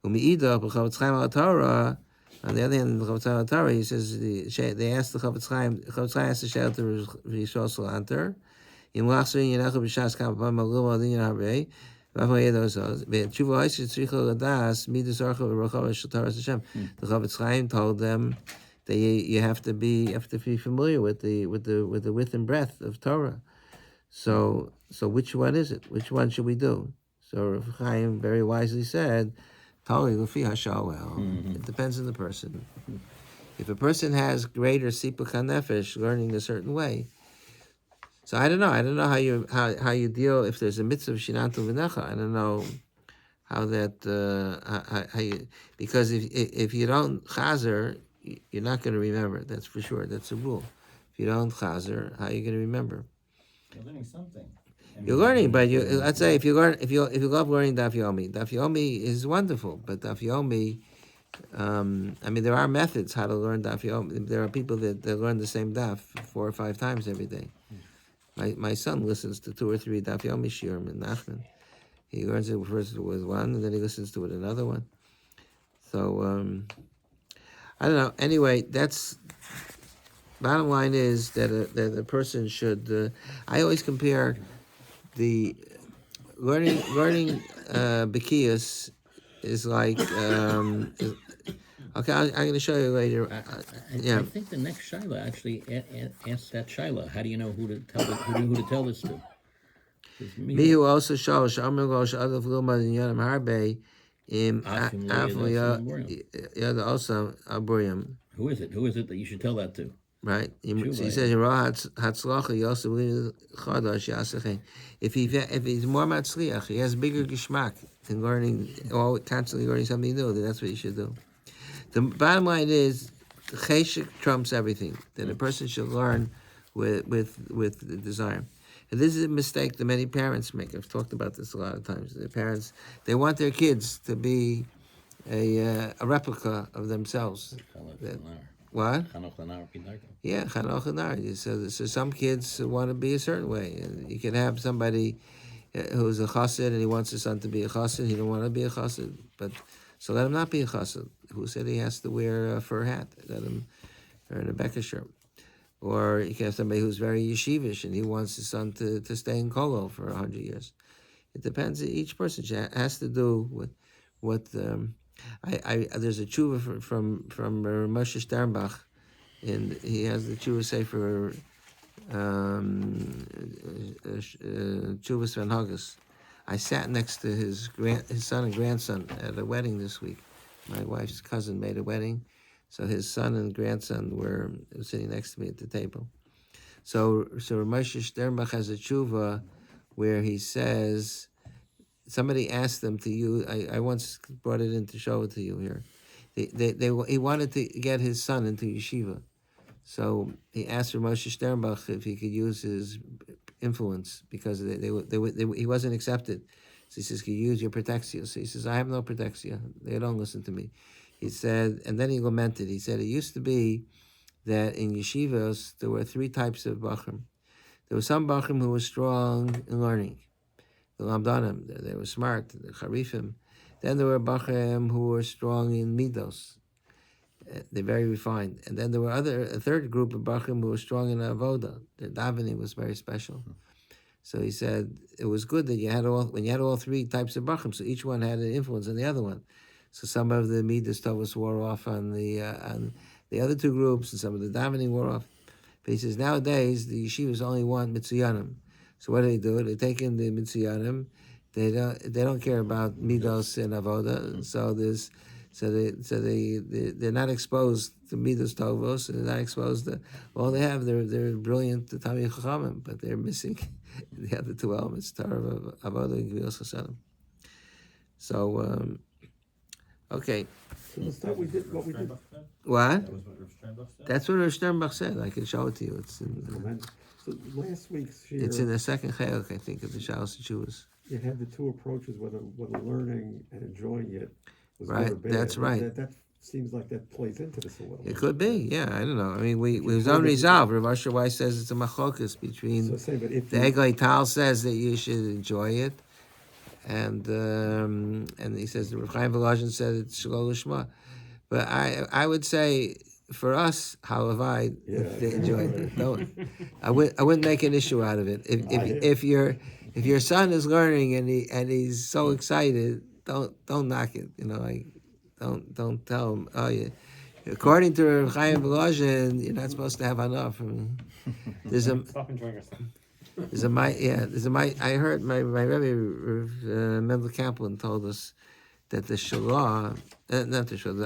Umiida B'Chavetz Chaim Al Torah. On the other hand, the Chavetz Chaim Al Torah, he says they asked the Chavetz Chaim. Chavetz Chaim asked the She'et to Rishos Lanter. Im Lachs Yenachu B'Shas Kam Pam Magul Adin Harvei. The Chavetz Chaim told them that you have to be familiar with the width and breadth of Torah. So which one is it? Which one should we do? So Rav Chaim very wisely said, it depends on the person. If a person has greater sipuk hanefesh, learning a certain way. So I don't know how you deal if there's a mitzvah of shinantu v'necha. I don't know how that how you, because if you don't chazer, you're not going to remember. That's for sure. That's a rule. If you don't chazer, how are you going to remember? You're learning something. You're learning, but let's say if you love learning Daf Yomi is wonderful. But Daf Yomi, I mean, there are methods how to learn Daf Yomi. There are people that learn the same Daf 4 or 5 times every day. My son listens to 2 or 3 Daf Yomi shiurim in Nachman. He learns it first with one, and then he listens to it another one. So I don't know. Anyway, that's bottom line is that a person should. I always compare the learning Bikiyas is like. Okay, I'm going to show you later. I think the next Shaila actually asks that Shaila. How do you know who to tell this to? Me who also shows Amr Gosh Adav Luma in Yonam Harbe in Yad also Aburiam. Who is it that you should tell that to? Right. So he says Hatzlacha Yosef Chadash Yasachen. If he's more matzliach, he has bigger geschmack in learning, constantly learning something new. Then that's what you should do. The bottom line is, cheshik trumps everything. That a person should learn with the desire. And this is a mistake that many parents make. I've talked about this a lot of times. The parents, they want their kids to be a replica of themselves. What? Yeah, Chanoch Anar. So some kids want to be a certain way. And you can have somebody who's a chassid and he wants his son to be a chassid. He don't want to be a chassid, but so let him not be a chassid. Who said he has to wear a fur hat? Let him wear a Becca shirt. Or you can have somebody who's very yeshivish and he wants his son to stay in Kolo for 100 years. It depends. Each person has to do with what. There's a tshuva from Moshe Sternbach, and he has the tshuva sefer tshuva Sven Haggis. I sat next to his son and grandson at a wedding this week. My wife's cousin made a wedding. So his son and grandson were sitting next to me at the table. So Moshe Sternbach has a tshuva where he says, somebody asked them to use, I once brought it in to show it to you here. He wanted to get his son into yeshiva. So he asked Moshe Sternbach if he could use his influence because he wasn't accepted. So he says, can you use your protexia? So he says, I have no protexia. They don't listen to me. He said, and then he lamented. He said, it used to be that in yeshivas, there were 3 types of bachrim. There was some bachrim who were strong in learning. The lamdanim, they were smart, the charifim. Then there were bachrim who were strong in midos. They're very refined. And then there were a third group of bachrim who were strong in avoda. Their davening was very special. So he said, it was good that when you had all 3 types of bachrim, so each one had an influence on the other one. So some of the midas tovos wore off on the other 2 groups, and some of the davening wore off. But he says nowadays the yeshivas only want mitziyanim. So what do? They take in the mitziyanim. They don't care about midos and avoda. So they're not exposed to midas tovos, and they're not exposed to all they have. They're brilliant Talmidei Chachamim, but they're missing the other two elements, Torah, Avodah, and Gvilas Chasadim. So, okay, So let's start. We did what we did. what? That was what Rav Sternbuch said? That's what Rav Sternbach said. I can show it to you. It's in. So last week's year, It's in the second chayok, I think, of the Shalos Chuvas. you had the two approaches, whether learning and enjoying it was Right, good or bad. that's right. That seems like that plays into this a little. It bit. could be, yeah. I don't know. I mean, it was told me- unresolved. Rav Asher Weiss says it's a machlokas between. So say, but if The you, Eglay Tal says that you should enjoy it, and he says the Rav Chaim Volozhin said it's Shalol Lishma. But I would say for us, Halavai, Yeah, they enjoy right. it. Don't, I wouldn't make an issue out of it. If your son is learning and he's so excited, don't knock it. You know, like don't tell him. Oh, yeah. According to Rav Chaim Volozhin, you're not supposed to have enough. I mean, there's a Stop enjoying yourself. I heard my Rebbe Mendel Kaplan told us that the Shalah, not the Shalah,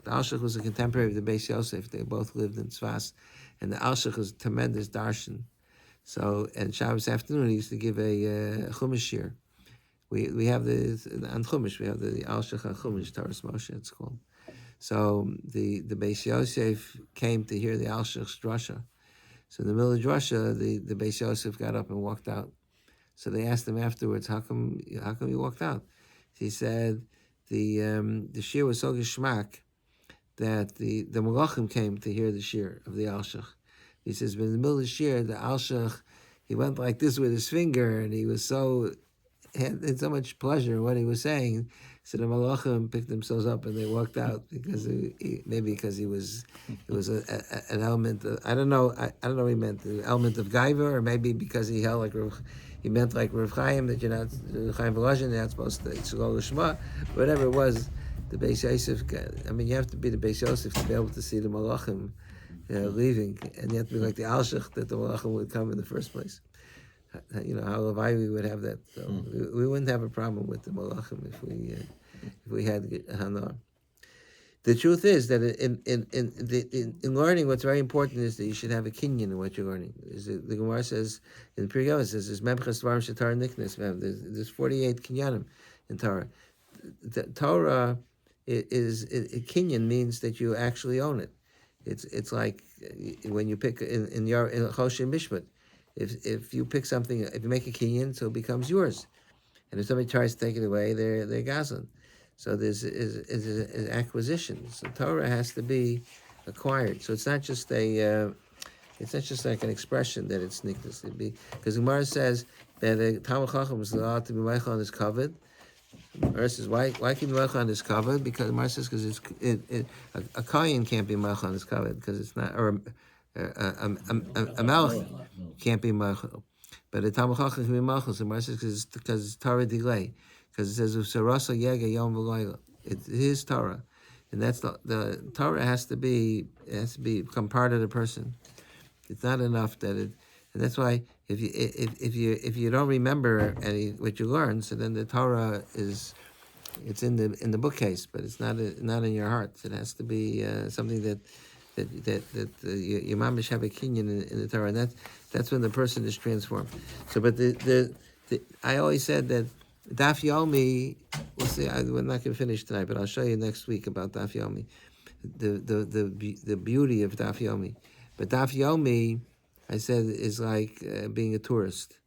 the Alshich was a contemporary of the Beis Yosef. They both lived in Tzfas, and the Alshich was a tremendous darshan. So, and Shabbos afternoon he used to give a Chumash shir. We have on Chumash we have the Alshich on Chumash, Taras Moshe it's called. So the Beis Yosef came to hear the Alshich's drasha. So in the middle of drasha, the Beis Yosef got up and walked out. So they asked him afterwards, how come you walked out? He said the shir was so geschmack that the Malachim came to hear the shir of the Alshich. He says, but in the middle of the shir, the Alshich, he went like this with his finger, and he was had so much pleasure in what he was saying. So the Malachim picked themselves up and they walked out because it was an element of, I don't know what he meant, the element of gaiva, or maybe because he held like he meant like Rav Chaim, that you're not Chaim Volozhin, you're not supposed to Shalol Lishma, whatever it was. The Beis Yosef, I mean, you have to be the Beis Yosef to be able to see the Malachim leaving, and you have to be like the Alshich that the Malachim would come in the first place. You know, how Levi we would have that. So we wouldn't have a problem with the Malachim if we had Hanar. The truth is that in learning, what's very important is that you should have a kinyan in what you're learning. The Gemara says in the Pirkei says there's memchas dvarim shetar niknes. There's 48 kinyanim in Torah. The Torah is kinyan means that you actually own it. It's like when you pick in Choshen Mishpat. If you pick something, if you make a kinyan, so it becomes yours. And if somebody tries to take it away, they're gazlan. So there's an acquisition. So Torah has to be acquired. So it's not just like an expression that it's niknas. Because Gemara says that the Talmid Chacham is allowed to be meichel on his covered. Gemara says why can be meichel on his covered? Because Gemara says because a kohen can't be meichel on his covered because it's not, or a melech can't be meichel. But the Talmid Chacham can be meichel. So Gemara says because it's Torah delay. Because it says Usarasa Yega Yom V'Layla. It's his Torah, and that's the Torah has to become part of the person. It's not enough that it, and that's why if you don't remember what you learned, so then the Torah it's in the bookcase, but it's not in your heart. It has to be something that your mamish have a kinyan in the Torah, and that's when the person is transformed. So, but I always said that. Daf Yomi, we'll see. We're not going to finish tonight, but I'll show you next week about Daf Yomi, the beauty of Daf Yomi. But Daf Yomi, I said, is like being a tourist,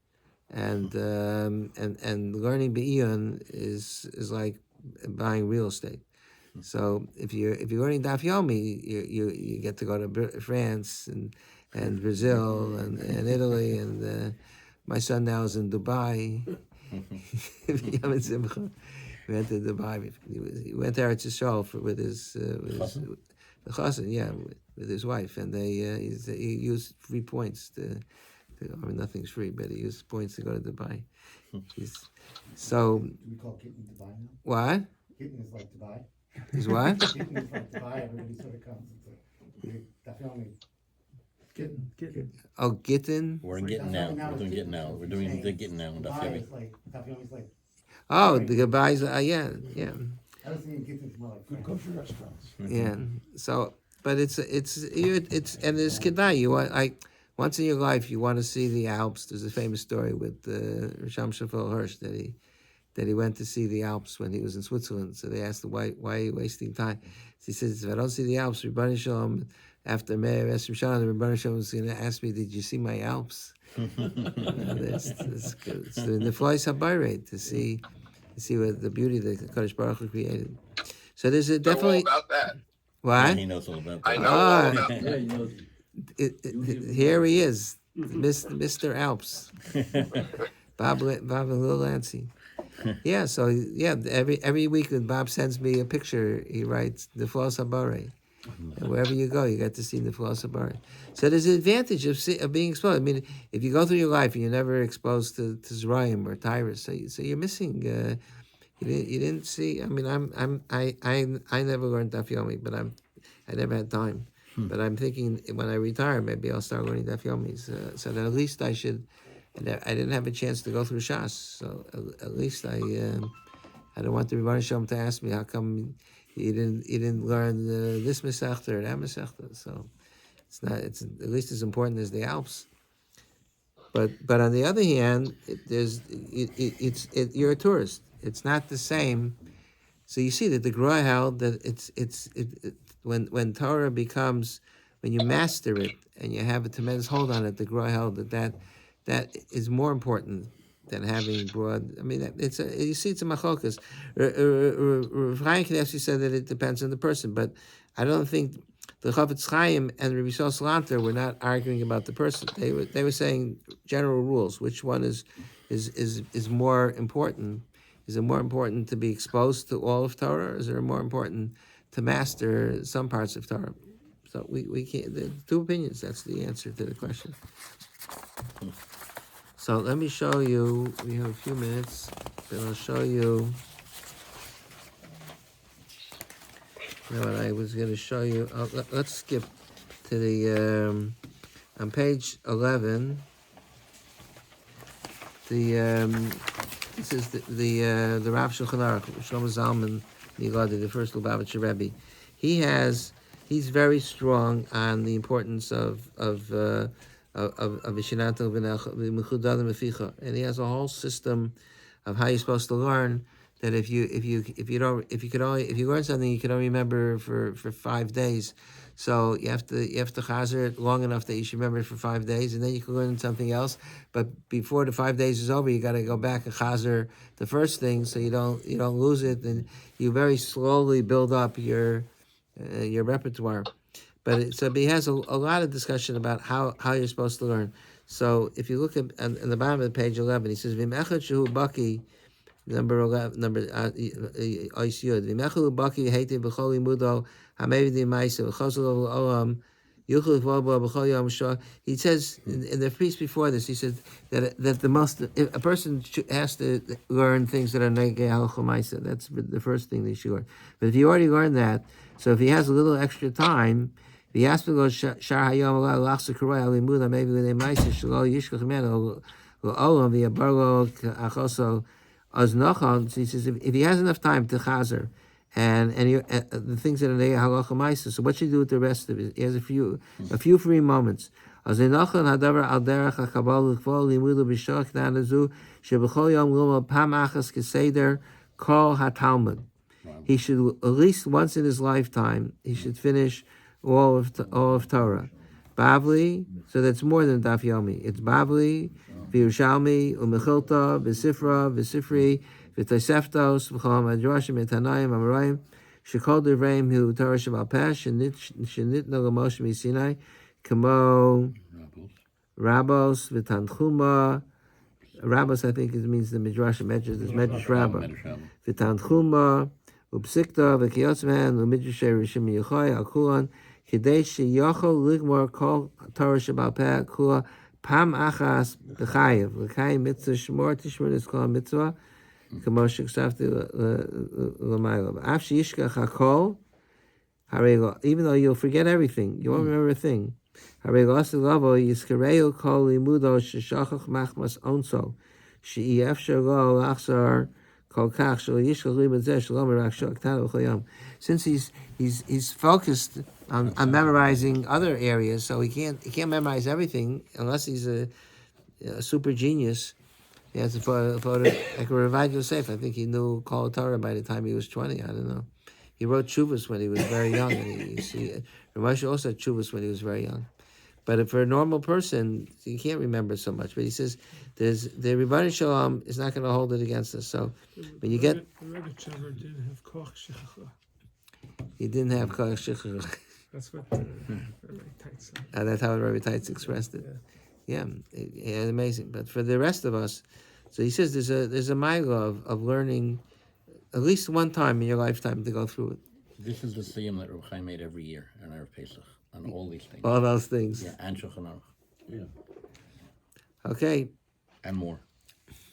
and learning Be'iyun is like buying real estate. So if you're learning Daf Yomi, you get to go to France and Brazil and Italy, and my son now is in Dubai. We went to Dubai. He went to Eretz Yisrael with his chassan, with his wife, and he used free points I mean, nothing's free, but he used points to go to Dubai. So Do we call kitten Dubai now? what? Kitten is like Dubai. Is what? Kitten is like Dubai. Everybody sort of comes. Definitely. Kitten. Oh, Gittin. We're in Gittin now. We're doing Gittin now. We're doing the Gittin now. Dubai is like, Daf Yomi is like, Oh, the Gabais. Yeah. I was thinking get into more like. Good country restaurants. Yeah. So, but it's and there's kedai. You want once in your life you want to see the Alps. There's a famous story with Risham Shafel Hirsch that he went to see the Alps when he was in Switzerland. So they asked him, why are you wasting time? So he says, if I don't see the Alps, Rebbeinu Shalom, after Meir Esrim Shalom, the Rebbeinu Shalom was going to ask me, did you see my Alps? It's good. It's the Neflois HaBayret, to see what the beauty that Kadosh Baruch Hu created. So there's a definitely... Know all about that. What? He knows all about I that. know all about Yeah, that. you know, Here he is, Mr. Alps. Bob Lil Lancy. Yeah, so every week when Bob sends me a picture, he writes Neflos Habare. And wherever you go, you get to see Neflos Habare. So there's an advantage of being exposed. I mean, if you go through your life and you're never exposed to Zerayim or Tyrus, so you're missing. You didn't see. I mean, I never learned Daf Yomi, but I never had time. But I'm thinking when I retire, maybe I'll start learning Daf Yomis. So that at least I should. I didn't have a chance to go through Shas, so at least I don't want the Rebbeinu Shalom to ask me how come you didn't learn this Masechta or that Masechta. So it's at least as important as the Alps. But on the other hand, you're a tourist. It's not the same. So you see that the Gra held that when Torah becomes, when you master it and you have a tremendous hold on it, the Gra held that is more important than having broad. I mean, you see, it's a machlokas. Rav Chaim Kanievsky said that it depends on the person, but I don't think the Chavetz Chaim and Rabbi Yisrael Salanter were not arguing about the person. They were saying general rules. Which one is more important? Is it more important to be exposed to all of Torah, or is it more important to master some parts of Torah? So we can't. The two opinions. That's the answer to the question. So let me show you. We have a few minutes, but I'll show you. What I was going to show you. Let's skip to the on page 11. This is the Rav Shulchan Aruch, Shlomo Zalman Nigadi, the first Lubavitcher Rebbe. He's very strong on the importance of Vishinata v'Mechudadim v'Ficha, and he has a whole system of how you're supposed to learn. That if you learn something you can only remember for 5 days, so you have to chazer it long enough that you should remember it for 5 days, and then you can learn something else. But before the 5 days is over, you got to go back and chazer the first thing, so you don't lose it, and you very slowly build up your repertoire. But he has a lot of discussion about how you're supposed to learn. So if you look at the bottom of page 11, he says Vim echad shehu baki. Number 11, Oisyud. V'mechu baki heitiv b'chol imudo hamevdi ma'isa v'chosel olam yuchul v'obo b'chol yom shah. He says in the piece before this, he said that a person has to learn things that are negei halacha ma'isa. That's the first thing they should learn. But if you already learned that, so if he has a little extra time, he has to go shar hayom lachsa karoi alimud hamevi l'nei ma'isa shelo yishkach meno l'olam v'yabarlo achoso. As Nachon, he says if he has enough time to chazer and the things that are there halacha ma'isa, so what should he do with the rest of it? He has a few free moments. As Nachon hadavar al derech hakabal l'chvol limudu b'shach nanazu shebechol yom l'mal pam achas keseder kol hatalmud. He should at least once in his lifetime he should finish all of Torah. Bavli, so that's more than Daf Yomi. It's Bavli, V'Yerushalmi, U'Mechilta, V'Sifra, V'Sifri, V'Toseftos, V'Chol HaMadrashim, V'Tanayim, Amarayim, Shekol Devreim, Hu Torah Shabal Peh, Shenitna L'Moshe Misinai, Kamo Rabos, V'Tanchuma. Rabos, I think it means the Midrash, Medrash, there's Medrash Rabbah. V'Tanchuma, U'Psikta, V'Kiyotzman, U'Midrash Rishim Yechoy, Al-Kulan, Kadesh Yochol Ligmor Kol Torah Shabal Peh Kula Pam Achas B'Chayev L'Chayev Mitzvah Shmor Tishmor is called Mitzvah Kamosh Ksafti L'Maylo Af Sheyishkach HaKol Harego, even though you'll forget everything, you won't remember a thing. Harego Asilavo Yiskareu Kol Limudo Sheshachach Machmas Onso She'ef Shelo Lachzar Since he's focused on memorizing other areas, so he can't memorize everything unless he's a super genius. He has to photo like Rabbi Yosef. I think he knew Kol Torah by the time he was 20. I don't know. He wrote Chuvas when he was very young, and you see, Ramesh also had Chuvas when he was very young. But for a normal person, you can't remember so much. But he says, the Rebbeinu Shalom is not going to hold it against us. So when you get, the Rebbe Chaver didn't have koch shechacha. he didn't have koach shichur. That's what Rabbi Tight said. That's how Rabbi Tights expressed it. Yeah, amazing. But for the rest of us, so he says there's a mile of learning at least one time in your lifetime to go through it. This is the siyum that Rabbi Chaim made every year on Erev Pesach, on all these things. All those things. Yeah, and Shulchan Aruch. Yeah. Okay. And more.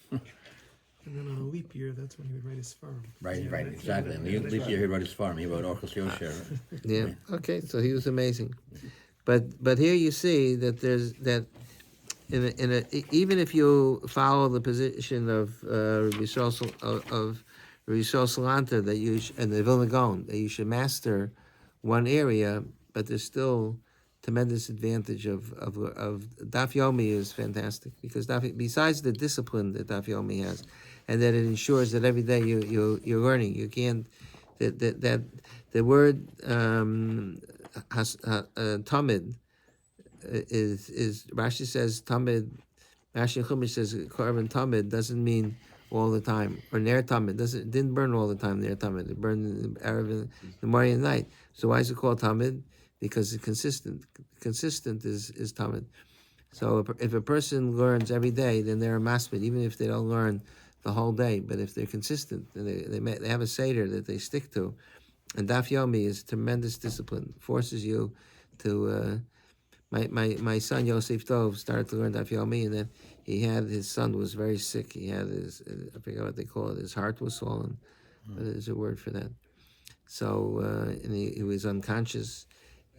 And then on a leap year, that's when he would write his farm. Right, Yeah, right, that's exactly. And the leap year he wrote his farm. He wrote Orchos Yosher. Yeah. Okay. So he was amazing. But here you see that there's that even if you follow the position of Rabbi Yisrael Salanter that and the Vilna Gaon, that you should master one area, but there's still tremendous advantage of Daf Yomi is fantastic because besides the discipline that Daf Yomi has, and that it ensures that every day you're learning. You can't that the word tamid is Rashi says tamid. Rashi Chumash says korban tamid doesn't mean all the time, or ner tamid didn't burn all the time. Ner tamid it burned in the Erev, the morning and night. So why is it called tamid? Because it's consistent. Consistent is tamid. So if a person learns every day, then they're a masmid, even if they don't learn the whole day. But if they're consistent, and they have a seder that they stick to, and Daf Yomi is tremendous discipline, forces you to. My son Yosef Tov started to learn Daf Yomi, and then his son was very sick. He had I forget what they call it. His heart was swollen, but there's a word for that. So and he was unconscious.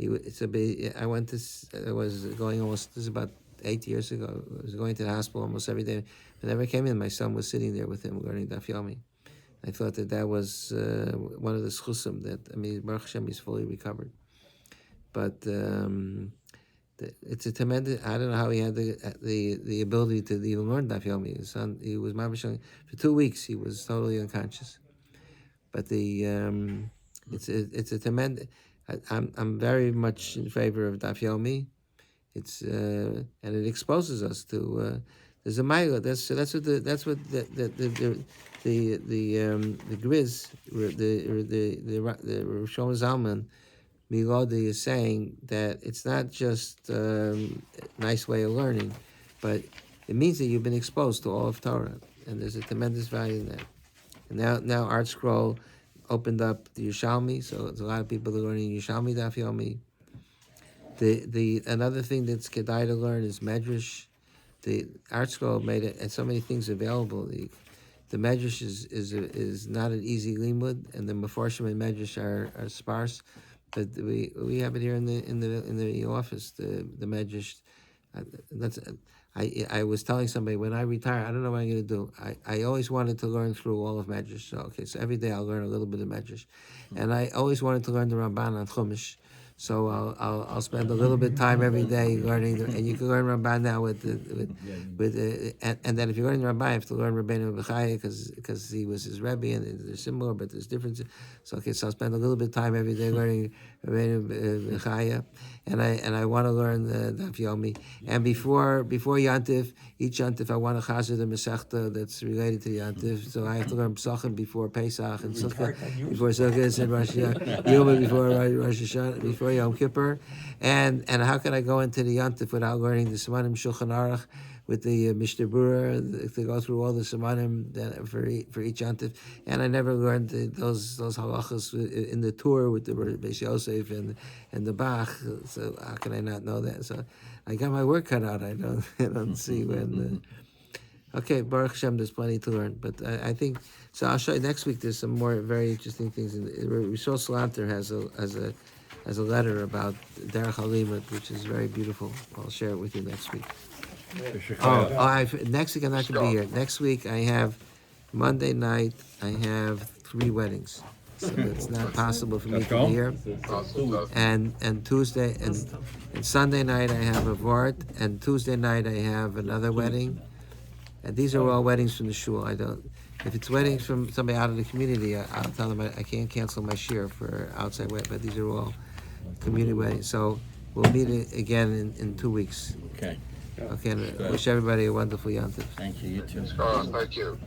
I was going almost. This is about 8 years ago. I was going to the hospital almost every day. Whenever I came in, my son was sitting there with him learning Daf Yomi. I thought that was one of the schusim that Baruch Hashem is fully recovered. But it's a tremendous. I don't know how he had the ability to even learn Daf Yomi. His son, he was for 2 weeks. He was totally unconscious. But it's a tremendous. I'm very much in favor of Daf Yomi. It's and it exposes us to there's a mila. That's what the Grizz the Rosh Zalman Milodi is saying that it's not just a nice way of learning, but it means that you've been exposed to all of Torah, and there's a tremendous value in that. And now Art Scroll opened up the Yerushalmi, so there's a lot of people that are learning Yerushalmi Daf Yomi. The another thing that's kedai to learn is Medrash. The Art Scroll made it, and so many things available. The Medrash is not an easy limud, and the Meforshim and Medrash are sparse. But we have it here in the office. The Medrash. I was telling somebody when I retire, I don't know what I'm going to do. I always wanted to learn through all of Medrash. So every day I'll learn a little bit of Medrash, and I always wanted to learn the Ramban on Chumash. So I'll spend a little bit of time every day learning, and you can learn Ramban now and then if you're learning Ramban, you have to learn Rabbeinu Bechaya because he was his Rebbe, and they're similar, but there's differences. So I'll spend a little bit of time every day learning Rabbeinu Bechaya, and I want to learn the Daf Yomi. And before Yantif, each Yantif I want to chazer the Masechta that's related to Yantif. So I have to learn Pesachim before Pesach and Sukkot before Sukkot and Rosh Yom before Rosh Hashanah before Yom Kippur, and how can I go into the Yantif without learning the Simanim Shulchan Aruch with the Mishnah Berurah to go through all the Simanim for each Yantif? And I never learned those halachas in the tour with the Beis Yosef and the Bach. So how can I not know that? So I got my work cut out. I don't see when. Okay, Baruch Hashem, there's plenty to learn, but I think so. I'll show you next week. There's some more very interesting things. Rishon Salanter has a letter about Derech Halimut, which is very beautiful. I'll share it with you next week. Next week I'm not going to be here. Next week I have Monday night, I have 3 weddings. So it's not possible for me Let's to go. be here. And Tuesday, and Sunday night, I have a vart, and Tuesday night, I have another wedding. And these are all weddings from the shul. I don't, if it's weddings from somebody out of the community, I'll tell them I can't cancel my share for outside wedding, but these are all community weddings. So we'll meet again in 2 weeks. Okay, Okay, and I wish everybody a wonderful Yom Tov. thank you, you too. Thank you.